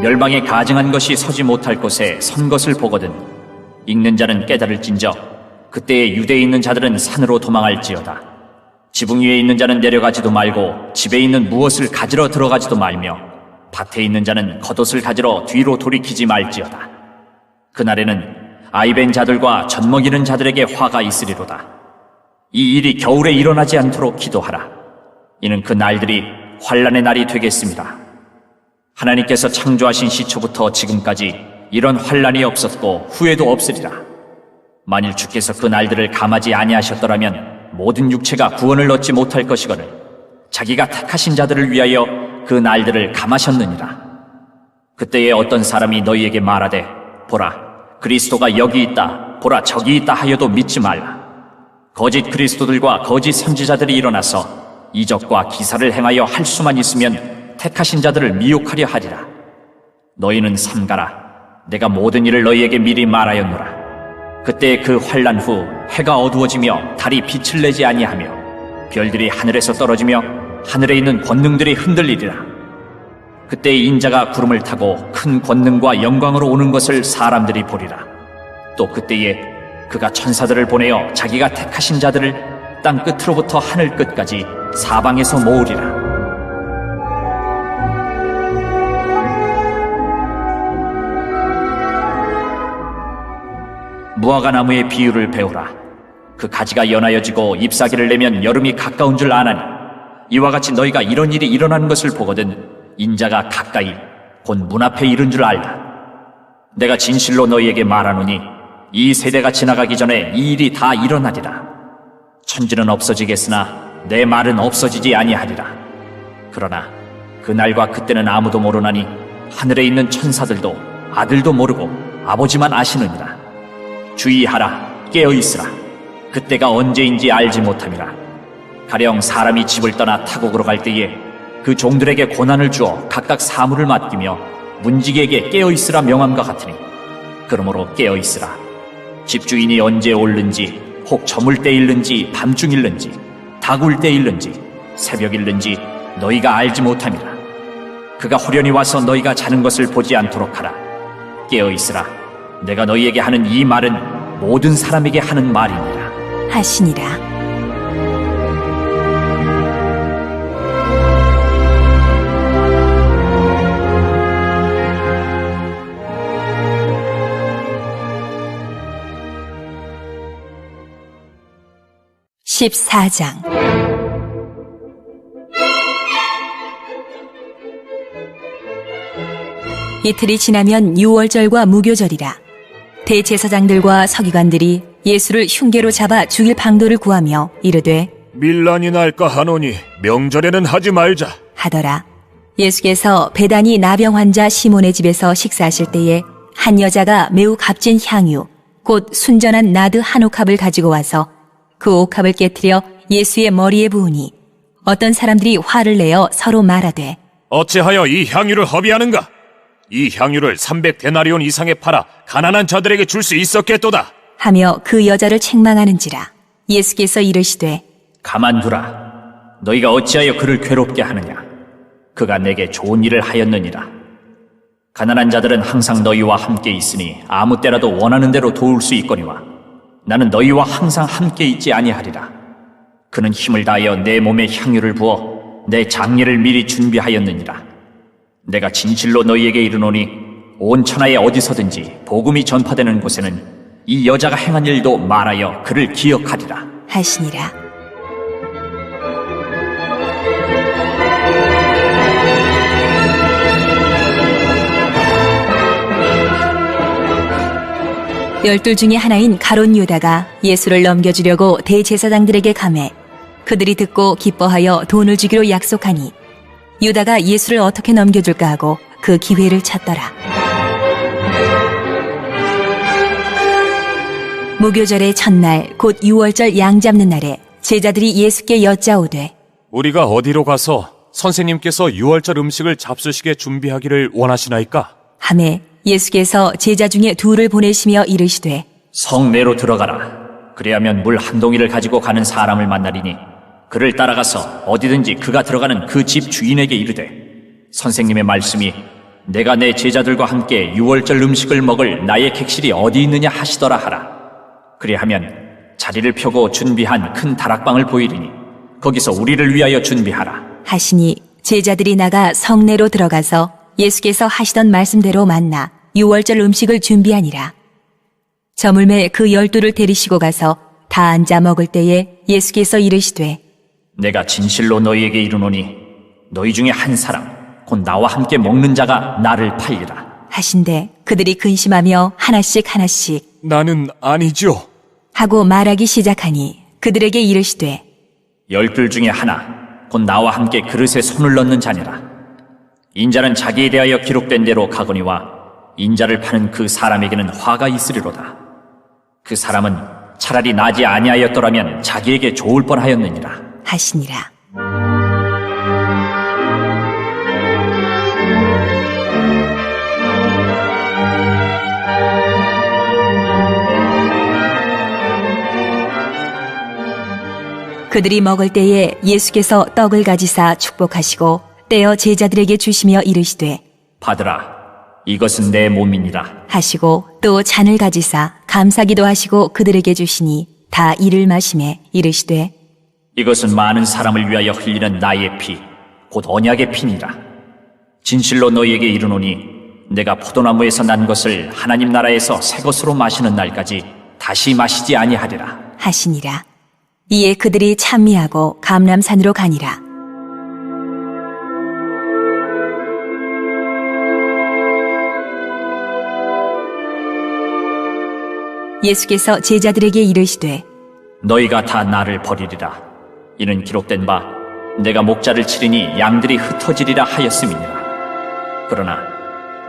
멸망에 가증한 것이 서지 못할 곳에 선 것을 보거든 읽는 자는 깨달을진저 그때에 유대에 있는 자들은 산으로 도망할지어다. 지붕 위에 있는 자는 내려가지도 말고 집에 있는 무엇을 가지러 들어가지도 말며 밭에 있는 자는 겉옷을 가지러 뒤로 돌이키지 말지어다. 그날에는 아이벤 자들과 젖먹이는 자들에게 화가 있으리로다. 이 일이 겨울에 일어나지 않도록 기도하라. 이는 그 날들이 환난의 날이 되겠습니다. 하나님께서 창조하신 시초부터 지금까지 이런 환난이 없었고 후에도 없으리라. 만일 주께서 그 날들을 감하지 아니하셨더라면 모든 육체가 구원을 얻지 못할 것이거늘 자기가 택하신 자들을 위하여 그 날들을 감하셨느니라. 그때에 어떤 사람이 너희에게 말하되 보라 그리스도가 여기 있다 보라 저기 있다 하여도 믿지 말라. 거짓 그리스도들과 거짓 선지자들이 일어나서 이적과 기사를 행하여 할 수만 있으면 택하신 자들을 미혹하려 하리라. 너희는 삼가라. 내가 모든 일을 너희에게 미리 말하였노라. 그때 그 환난 후 해가 어두워지며 달이 빛을 내지 아니하며 별들이 하늘에서 떨어지며 하늘에 있는 권능들이 흔들리리라. 그때 인자가 구름을 타고 큰 권능과 영광으로 오는 것을 사람들이 보리라. 또 그때에 그가 천사들을 보내어 자기가 택하신 자들을 땅 끝으로부터 하늘 끝까지 사방에서 모으리라. 무화과 나무의 비유를 배우라. 그 가지가 연하여지고 잎사귀를 내면 여름이 가까운 줄 아나니 이와 같이 너희가 이런 일이 일어나는 것을 보거든 인자가 가까이 곧 문 앞에 이른 줄 알라. 내가 진실로 너희에게 말하노니 이 세대가 지나가기 전에 이 일이 다 일어나리라. 천지는 없어지겠으나 내 말은 없어지지 아니하리라. 그러나 그날과 그때는 아무도 모르나니 하늘에 있는 천사들도 아들도 모르고 아버지만 아시느니라. 주의하라, 깨어있으라. 그때가 언제인지 알지 못함이라. 가령 사람이 집을 떠나 타국으로 갈 때에 그 종들에게 고난을 주어 각각 사물을 맡기며 문지기에게 깨어있으라 명함과 같으니, 그러므로 깨어있으라. 집주인이 언제 올는지, 혹 저물 때일는지 밤중일는지 다굴 때일는지 새벽일는지 너희가 알지 못함이라. 그가 후련히 와서 너희가 자는 것을 보지 않도록 하라. 깨어있으라. 내가 너희에게 하는 이 말은 모든 사람에게 하는 말이니라 하시니라. (14장) 이틀이 지나면 유월절과 무교절이라. 대제사장들과 서기관들이 예수를 흉계로 잡아 죽일 방도를 구하며 이르되 밀란이 날까 하노니 명절에는 하지 말자. 하더라. 예수께서 베다니 나병 환자 시몬의 집에서 식사하실 때에 한 여자가 매우 값진 향유 곧 순전한 나드 한 옥합을 가지고 와서 그 옥합을 깨뜨려 예수의 머리에 부으니 어떤 사람들이 화를 내어 서로 말하되 어찌하여 이 향유를 허비하는가? 이 향유를 300데나리온 이상에 팔아 가난한 자들에게 줄 수 있었겠도다. 하며 그 여자를 책망하는지라. 예수께서 이르시되 가만두라. 너희가 어찌하여 그를 괴롭게 하느냐? 그가 내게 좋은 일을 하였느니라. 가난한 자들은 항상 너희와 함께 있으니 아무 때라도 원하는 대로 도울 수 있거니와 나는 너희와 항상 함께 있지 아니하리라. 그는 힘을 다하여 내 몸에 향유를 부어 내 장례를 미리 준비하였느니라. 내가 진실로 너희에게 이르노니 온 천하에 어디서든지 복음이 전파되는 곳에는 이 여자가 행한 일도 말하여 그를 기억하리라 하시니라. 열둘 중에 하나인 가롯 유다가 예수를 넘겨주려고 대제사장들에게 가매 그들이 듣고 기뻐하여 돈을 주기로 약속하니 유다가 예수를 어떻게 넘겨줄까 하고 그 기회를 찾더라. 무교절의 첫날 곧 유월절 양 잡는 날에 제자들이 예수께 여짜오되 우리가 어디로 가서 선생님께서 유월절 음식을 잡수시게 준비하기를 원하시나이까? 하매 예수께서 제자 중에 둘을 보내시며 이르시되 성내로 들어가라. 그리하면 물 한 동이를 가지고 가는 사람을 만나리니 그를 따라가서 어디든지 그가 들어가는 그 집 주인에게 이르되 선생님의 말씀이 내가 내 제자들과 함께 유월절 음식을 먹을 나의 객실이 어디 있느냐 하시더라 하라. 그리하면 자리를 펴고 준비한 큰 다락방을 보이리니 거기서 우리를 위하여 준비하라 하시니 제자들이 나가 성내로 들어가서 예수께서 하시던 말씀대로 만나 유월절 음식을 준비하니라. 저물매 그 12를 데리시고 가서 다 앉아 먹을 때에 예수께서 이르시되 내가 진실로 너희에게 이르노니 너희 중에 한 사람 곧 나와 함께 먹는 자가 나를 팔리라 하신대 그들이 근심하며 하나씩 나는 아니죠. 하고 말하기 시작하니 그들에게 이르시되 12 중에 하나 곧 나와 함께 그릇에 손을 넣는 자니라. 인자는 자기에 대하여 기록된 대로 가거니와 인자를 파는 그 사람에게는 화가 있으리로다. 그 사람은 차라리 나지 아니하였더라면 자기에게 좋을 뻔하였느니라 하시니라. 그들이 먹을 때에 예수께서 떡을 가지사 축복하시고 떼어 제자들에게 주시며 이르시되 받으라 이것은 내 몸이니라 하시고 또 잔을 가지사 감사기도 하시고 그들에게 주시니 다 이를 마시매 이르시되 이것은 많은 사람을 위하여 흘리는 나의 피 곧 언약의 피니라. 진실로 너희에게 이르노니 내가 포도나무에서 난 것을 하나님 나라에서 새 것으로 마시는 날까지 다시 마시지 아니하리라 하시니라. 이에 그들이 찬미하고 감람산으로 가니라. 예수께서 제자들에게 이르시되 너희가 다 나를 버리리라. 이는 기록된 바 내가 목자를 치리니 양들이 흩어지리라 하였음이니라. 그러나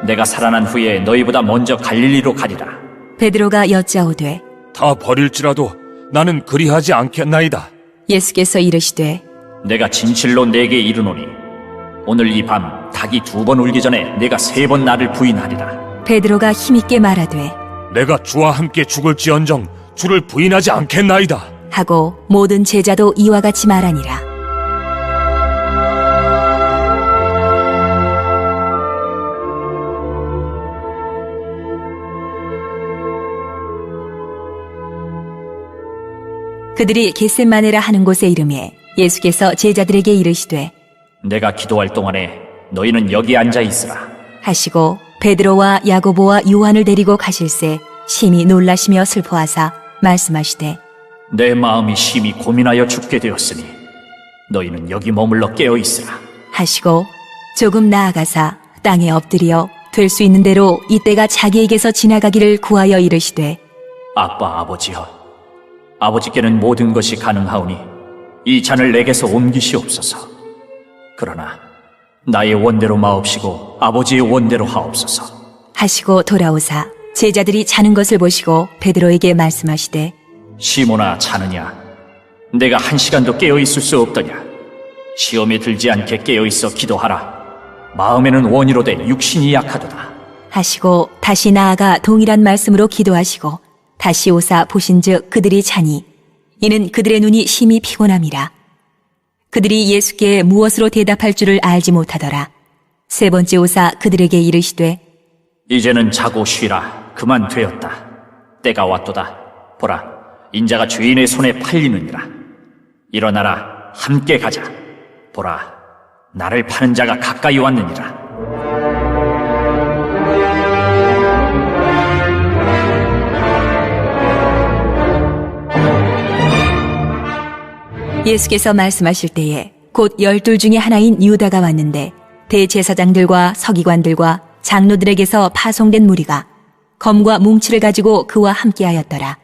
내가 살아난 후에 너희보다 먼저 갈릴리로 가리라. 베드로가 여짜오되 다 버릴지라도 나는 그리하지 않겠나이다. 예수께서 이르시되 내가 진실로 내게 이르노니 오늘 이 밤 닭이 2번 울기 전에 내가 3번 나를 부인하리라. 베드로가 힘있게 말하되 내가 주와 함께 죽을지언정 주를 부인하지 않겠나이다. 하고 모든 제자도 이와 같이 말하니라. 그들이 겟셋마네라 하는 곳에 이르매 예수께서 제자들에게 이르시되 내가 기도할 동안에 너희는 여기 앉아 있으라. 하시고 베드로와 야고보와 요한을 데리고 가실새 심히 놀라시며 슬퍼하사 말씀하시되 내 마음이 심히 고민하여 죽게 되었으니 너희는 여기 머물러 깨어 있으라. 하시고 조금 나아가사 땅에 엎드려 될 수 있는 대로 이때가 자기에게서 지나가기를 구하여 이르시되 아빠 아버지여, 아버지께는 모든 것이 가능하오니 이 잔을 내게서 옮기시옵소서. 그러나 나의 원대로 마옵시고 아버지의 원대로 하옵소서. 하시고 돌아오사 제자들이 자는 것을 보시고 베드로에게 말씀하시되 시몬아, 자느냐? 내가 1시간도 깨어 있을 수 없더냐? 시험에 들지 않게 깨어 있어 기도하라. 마음에는 원이로되 육신이 약하도다. 하시고 다시 나아가 동일한 말씀으로 기도하시고 다시 오사 보신즉 그들이 자니 이는 그들의 눈이 심히 피곤함이라. 그들이 예수께 무엇으로 대답할 줄을 알지 못하더라. 3번째 오사 그들에게 이르시되 이제는 자고 쉬라. 그만 되었다. 때가 왔도다. 보라, 인자가 죄인의 손에 팔리느니라. 일어나라, 함께 가자. 보라, 나를 파는 자가 가까이 왔느니라. 예수께서 말씀하실 때에 곧 12 중에 하나인 유다가 왔는데 대제사장들과 서기관들과 장로들에게서 파송된 무리가 검과 뭉치를 가지고 그와 함께하였더라.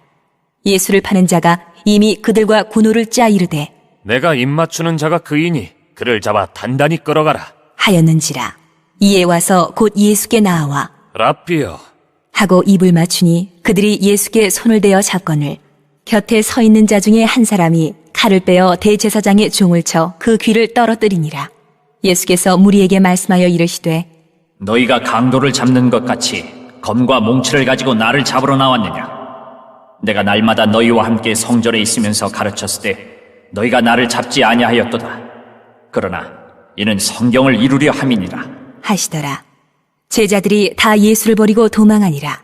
예수를 파는 자가 이미 그들과 군호를 짜 이르되 내가 입맞추는 자가 그이니 그를 잡아 단단히 끌어가라. 하였는지라. 이에 와서 곧 예수께 나아와 랍비여, 하고 입을 맞추니 그들이 예수께 손을 대어 잡거늘 곁에 서 있는 자 중에 한 사람이 칼을 빼어 대제사장의 종을 쳐 그 귀를 떨어뜨리니라. 예수께서 무리에게 말씀하여 이르시되 너희가 강도를 잡는 것 같이 검과 몽치를 가지고 나를 잡으러 나왔느냐? 내가 날마다 너희와 함께 성전에 있으면서 가르쳤을 때 너희가 나를 잡지 아니하였도다. 그러나 이는 성경을 이루려 함이니라. 하시더라. 제자들이 다 예수를 버리고 도망하니라.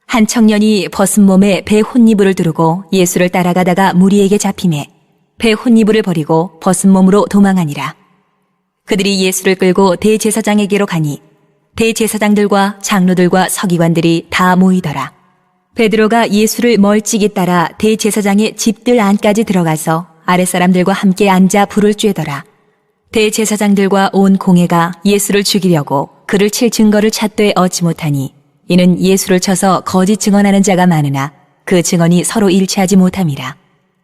한 청년이 벗은 몸에 배 혼니부를 두르고 예수를 따라가다가 무리에게 잡히매 배 혼니부를 버리고 벗은 몸으로 도망하니라. 그들이 예수를 끌고 대제사장에게로 가니 대제사장들과 장로들과 서기관들이 다 모이더라. 베드로가 예수를 멀찍이 따라 대제사장의 집들 안까지 들어가서 아랫사람들과 함께 앉아 불을 쬐더라. 대제사장들과 온 공회가 예수를 죽이려고 그를 칠 증거를 찾되 얻지 못하니 이는 예수를 쳐서 거짓 증언하는 자가 많으나 그 증언이 서로 일치하지 못함이라.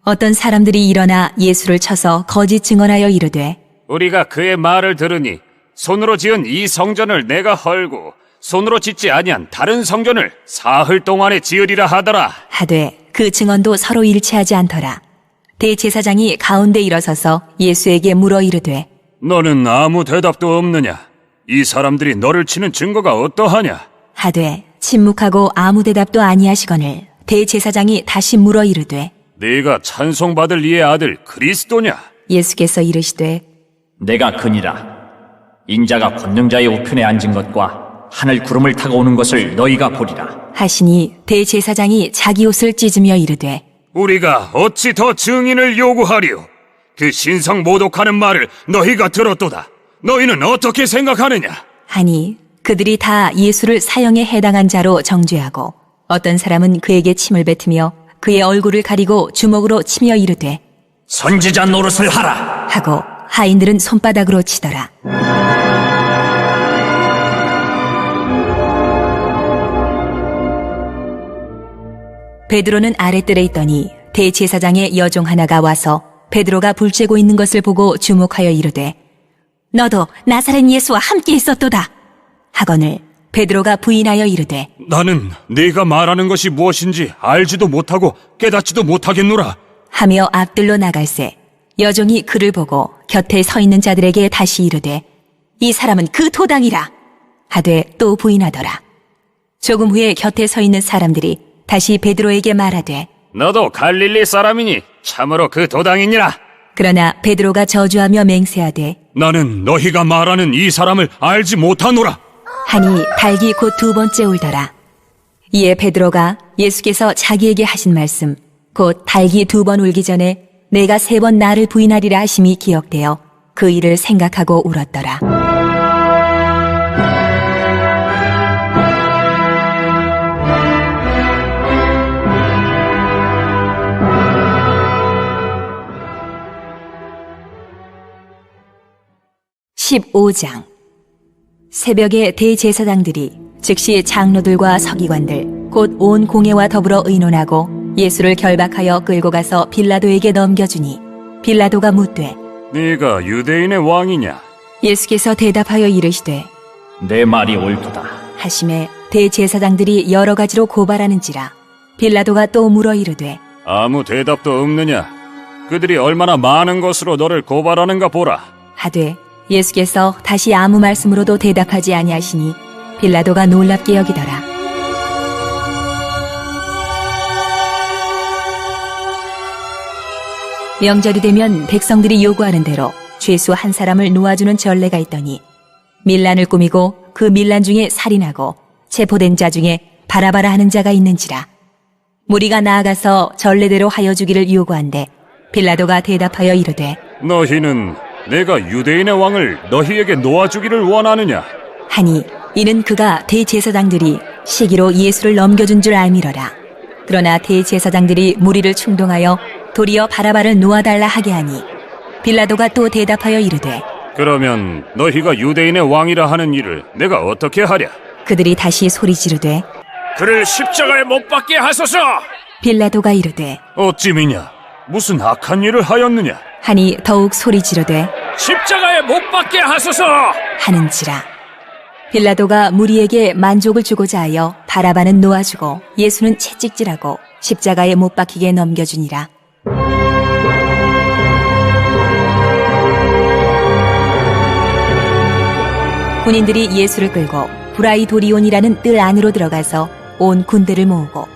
어떤 사람들이 일어나 예수를 쳐서 거짓 증언하여 이르되 우리가 그의 말을 들으니 손으로 지은 이 성전을 내가 헐고 손으로 짓지 아니한 다른 성전을 사흘 동안에 지으리라 하더라. 하되 그 증언도 서로 일치하지 않더라. 대제사장이 가운데 일어서서 예수에게 물어 이르되 너는 아무 대답도 없느냐? 이 사람들이 너를 치는 증거가 어떠하냐? 하되 침묵하고 아무 대답도 아니하시거늘 대제사장이 다시 물어 이르되 네가 찬송받을 이의 아들 그리스도냐? 예수께서 이르시되 내가 그니라. 인자가 권능자의 우편에 앉은 것과 하늘 구름을 타고 오는 것을 너희가 보리라. 하시니 대제사장이 자기 옷을 찢으며 이르되 우리가 어찌 더 증인을 요구하리요? 그 신성 모독하는 말을 너희가 들었도다. 너희는 어떻게 생각하느냐? 하니 그들이 다 예수를 사형에 해당한 자로 정죄하고 어떤 사람은 그에게 침을 뱉으며 그의 얼굴을 가리고 주먹으로 치며 이르되 선지자 노릇을 하라. 하고 하인들은 손바닥으로 치더라. 베드로는 아랫뜰에 있더니 대제사장의 여종 하나가 와서 베드로가 불쬐고 있는 것을 보고 주목하여 이르되 너도 나사렛 예수와 함께 있었도다 하거늘 베드로가 부인하여 이르되 나는 네가 말하는 것이 무엇인지 알지도 못하고 깨닫지도 못하겠노라. 하며 앞들로 나갈새 여종이 그를 보고 곁에 서 있는 자들에게 다시 이르되 이 사람은 그 도당이라 하되 또 부인하더라. 조금 후에 곁에 서 있는 사람들이 다시 베드로에게 말하되 너도 갈릴리 사람이니 참으로 그 도당이니라. 그러나 베드로가 저주하며 맹세하되 나는 너희가 말하는 이 사람을 알지 못하노라. 하니 닭이 곧 두 번째 울더라. 이에 베드로가 예수께서 자기에게 하신 말씀 곧 닭이 두 번 울기 전에 내가 세 번 나를 부인하리라 하심이 기억되어 그 일을 생각하고 울었더라. (15장) 새벽에 대제사장들이 즉시 장로들과 서기관들 곧 온 공회와 더불어 의논하고 예수를 결박하여 끌고 가서 빌라도에게 넘겨주니 빌라도가 묻되 네가 유대인의 왕이냐? 예수께서 대답하여 이르시되 내 말이 옳도다. 하심에 대제사장들이 여러 가지로 고발하는지라 빌라도가 또 물어 이르되 아무 대답도 없느냐? 그들이 얼마나 많은 것으로 너를 고발하는가 보라. 하되 예수께서 다시 아무 말씀으로도 대답하지 아니하시니 빌라도가 놀랍게 여기더라. 명절이 되면 백성들이 요구하는 대로 죄수 한 사람을 놓아주는 전례가 있더니 밀란을 꾸미고 그 밀란 중에 살인하고 체포된 자 중에 바라바라 하는 자가 있는지라. 무리가 나아가서 전례대로 하여 주기를 요구한대 빌라도가 대답하여 이르되 너희는 내가 유대인의 왕을 너희에게 놓아주기를 원하느냐? 하니 이는 그가 대제사장들이 시기로 예수를 넘겨준 줄 알미러라. 그러나 대제사장들이 무리를 충동하여 도리어 바라바를 놓아달라 하게 하니 빌라도가 또 대답하여 이르되 그러면 너희가 유대인의 왕이라 하는 일을 내가 어떻게 하랴? 그들이 다시 소리 지르되 그를 십자가에 못 박게 하소서! 빌라도가 이르되 어찌미냐? 무슨 악한 일을 하였느냐? 하니 더욱 소리 지르되 십자가에 못 박게 하소서! 하는지라. 빌라도가 무리에게 만족을 주고자 하여 바라바는 놓아주고 예수는 채찍질하고 십자가에 못 박히게 넘겨주니라. 군인들이 예수를 끌고 브라이도리온이라는 뜰 안으로 들어가서 온 군대를 모으고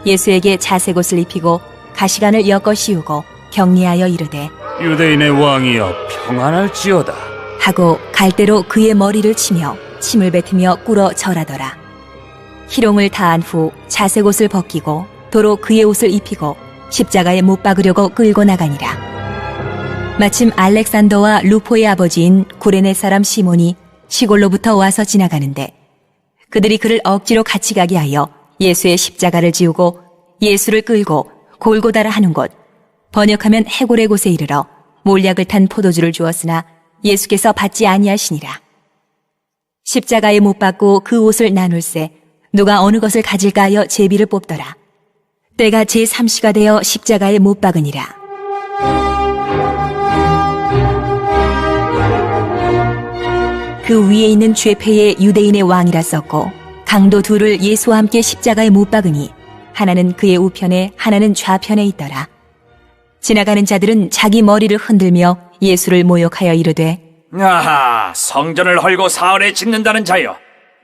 예수에게 자색옷을 입히고 가시관을 엮어 씌우고 격리하여 이르되 유대인의 왕이여 평안할지어다 하고 갈대로 그의 머리를 치며 침을 뱉으며 꿇어 절하더라. 희롱을 다한 후 자색옷을 벗기고 도로 그의 옷을 입히고 십자가에 못 박으려고 끌고 나가니라. 마침 알렉산더와 루포의 아버지인 구레네 사람 시몬이 시골로부터 와서 지나가는데 그들이 그를 억지로 같이 가게 하여 예수의 십자가를 지우고 예수를 끌고 골고다라 하는 곳 번역하면 해골의 곳에 이르러 몰약을 탄 포도주를 주었으나 예수께서 받지 아니하시니라. 십자가에 못 박고 그 옷을 나눌새 누가 어느 것을 가질까 하여 제비를 뽑더라. 때가 제3시가 되어 십자가에 못 박으니라. 그 위에 있는 죄패의 유대인의 왕이라 썼고 강도 둘을 예수와 함께 십자가에 못 박으니 하나는 그의 우편에 하나는 좌편에 있더라. 지나가는 자들은 자기 머리를 흔들며 예수를 모욕하여 이르되 아하, 성전을 헐고 사흘에 짓는다는 자여,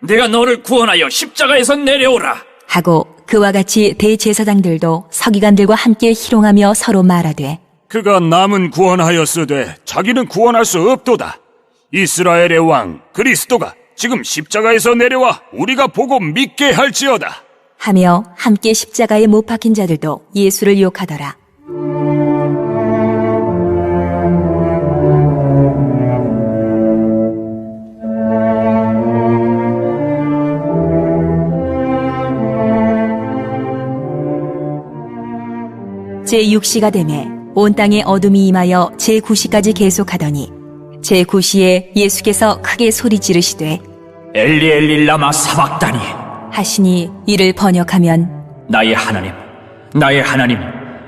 내가 너를 구원하여 십자가에서 내려오라. 하고 그와 같이 대제사장들도 서기관들과 함께 희롱하며 서로 말하되 그가 남은 구원하였으되 자기는 구원할 수 없도다. 이스라엘의 왕 그리스도가 지금 십자가에서 내려와 우리가 보고 믿게 할지어다. 하며 함께 십자가에 못 박힌 자들도 예수를 욕하더라. 제6시가 되매 온 땅에 어둠이 임하여 제9시까지 계속하더니 제9시에 예수께서 크게 소리 지르시되 엘리 엘리 라마 사박다니 하시니 이를 번역하면 나의 하나님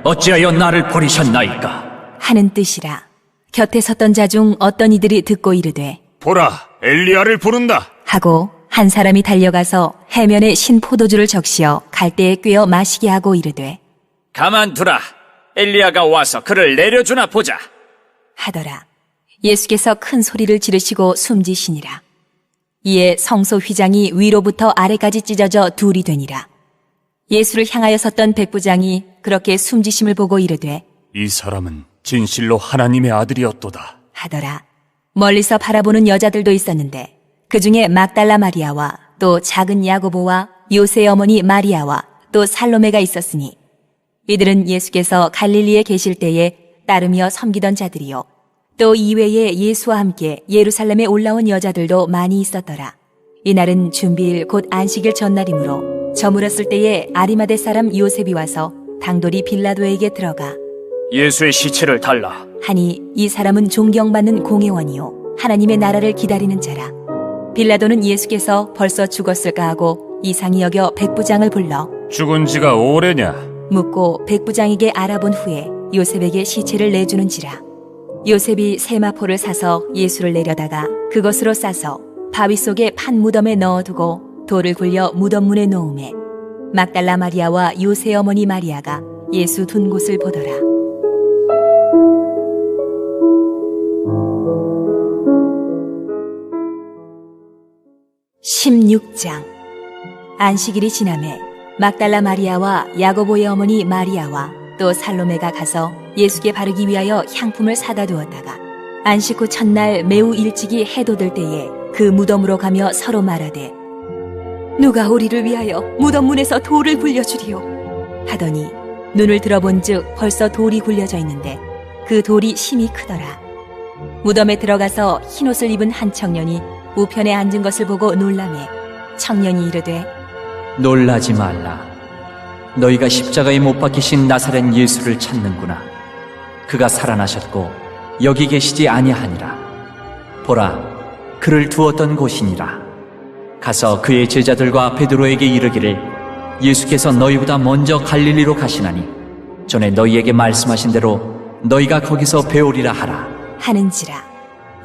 어찌하여 나를 버리셨나이까. 하는 뜻이라. 곁에 섰던 자 중 어떤 이들이 듣고 이르되 보라, 엘리야를 부른다. 하고 한 사람이 달려가서 해면에 신 포도주를 적시어 갈대에 꿰어 마시게 하고 이르되 가만두라. 엘리야가 와서 그를 내려주나 보자. 하더라. 예수께서 큰 소리를 지르시고 숨지시니라. 이에 성소 휘장이 위로부터 아래까지 찢어져 둘이 되니라. 예수를 향하여 섰던 백부장이 그렇게 숨지심을 보고 이르되 이 사람은 진실로 하나님의 아들이었도다. 하더라. 멀리서 바라보는 여자들도 있었는데 그 중에 막달라 마리아와 또 작은 야고보와 요새의 어머니 마리아와 또 살로메가 있었으니 이들은 예수께서 갈릴리에 계실 때에 따르며 섬기던 자들이요 또 이외에 예수와 함께 예루살렘에 올라온 여자들도 많이 있었더라. 이날은 준비일 곧 안식일 전날이므로 저물었을 때에 아리마대 사람 요셉이 와서 당돌이 빌라도에게 들어가 예수의 시체를 달라. 하니 이 사람은 존경받는 공회원이요 하나님의 나라를 기다리는 자라. 빌라도는 예수께서 벌써 죽었을까 하고 이상히 여겨 백부장을 불러 죽은 지가 오래냐? 묻고 백부장에게 알아본 후에 요셉에게 시체를 내주는지라. 요셉이 세마포를 사서 예수를 내려다가 그것으로 싸서 바위 속에 판 무덤에 넣어두고 돌을 굴려 무덤 문에 놓음에 막달라 마리아와 요새 어머니 마리아가 예수 둔 곳을 보더라. (16장) 안식일이 지나매 막달라 마리아와 야고보의 어머니 마리아와 또 살로메가 가서 예수께 바르기 위하여 향품을 사다 두었다가 안식 후 첫날 매우 일찍이 해도 들 때에 그 무덤으로 가며 서로 말하되 누가 우리를 위하여 무덤 문에서 돌을 굴려주리요 하더니 눈을 들어본즉 벌써 돌이 굴려져 있는데 그 돌이 심히 크더라. 무덤에 들어가서 흰옷을 입은 한 청년이 우편에 앉은 것을 보고 놀라매 청년이 이르되 놀라지 말라. 너희가 십자가에 못 박히신 나사렛 예수를 찾는구나. 그가 살아나셨고 여기 계시지 아니하니라. 보라, 그를 두었던 곳이니라. 가서 그의 제자들과 베드로에게 이르기를 예수께서 너희보다 먼저 갈릴리로 가시나니 전에 너희에게 말씀하신 대로 너희가 거기서 배우리라 하라. 하는지라.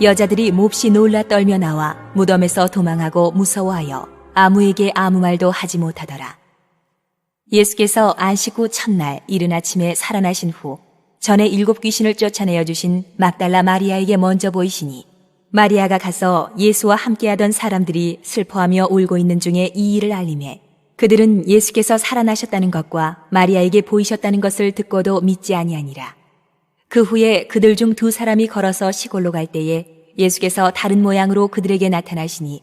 여자들이 몹시 놀라 떨며 나와 무덤에서 도망하고 무서워하여 아무에게 아무 말도 하지 못하더라. 예수께서 안식 후 첫날 이른 아침에 살아나신 후 전에 7 귀신을 쫓아내어 주신 막달라 마리아에게 먼저 보이시니 마리아가 가서 예수와 함께하던 사람들이 슬퍼하며 울고 있는 중에 이 일을 알리매 그들은 예수께서 살아나셨다는 것과 마리아에게 보이셨다는 것을 듣고도 믿지 아니하니라. 그 후에 그들 중 2 사람이 걸어서 시골로 갈 때에 예수께서 다른 모양으로 그들에게 나타나시니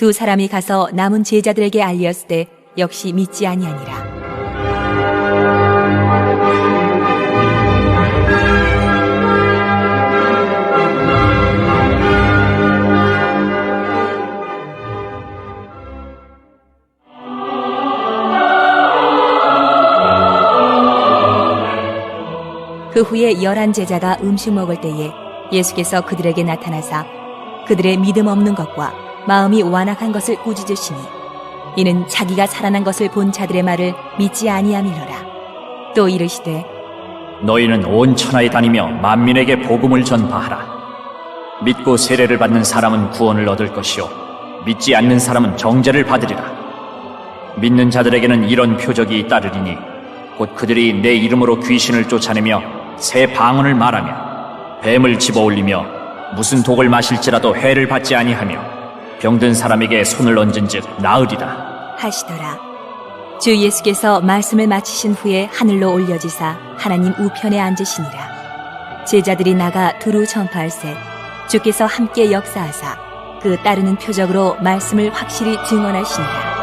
2 사람이 가서 남은 제자들에게 알렸을 때 역시 믿지 아니하니라. 그 후에 11 제자가 음식 먹을 때에 예수께서 그들에게 나타나사 그들의 믿음 없는 것과 마음이 완악한 것을 꾸짖으시니 이는 자기가 살아난 것을 본 자들의 말을 믿지 아니함이로라. 또 이르시되 너희는 온 천하에 다니며 만민에게 복음을 전파하라. 믿고 세례를 받는 사람은 구원을 얻을 것이요 믿지 않는 사람은 정죄를 받으리라. 믿는 자들에게는 이런 표적이 따르리니 곧 그들이 내 이름으로 귀신을 쫓아내며 새 방언을 말하며 뱀을 집어올리며 무슨 독을 마실지라도 해를 받지 아니하며 병든 사람에게 손을 얹은즉 나으리라 하시더라. 주 예수께서 말씀을 마치신 후에 하늘로 올려지사 하나님 우편에 앉으시니라. 제자들이 나가 두루 전파할세 주께서 함께 역사하사 그 따르는 표적으로 말씀을 확실히 증언하시니라.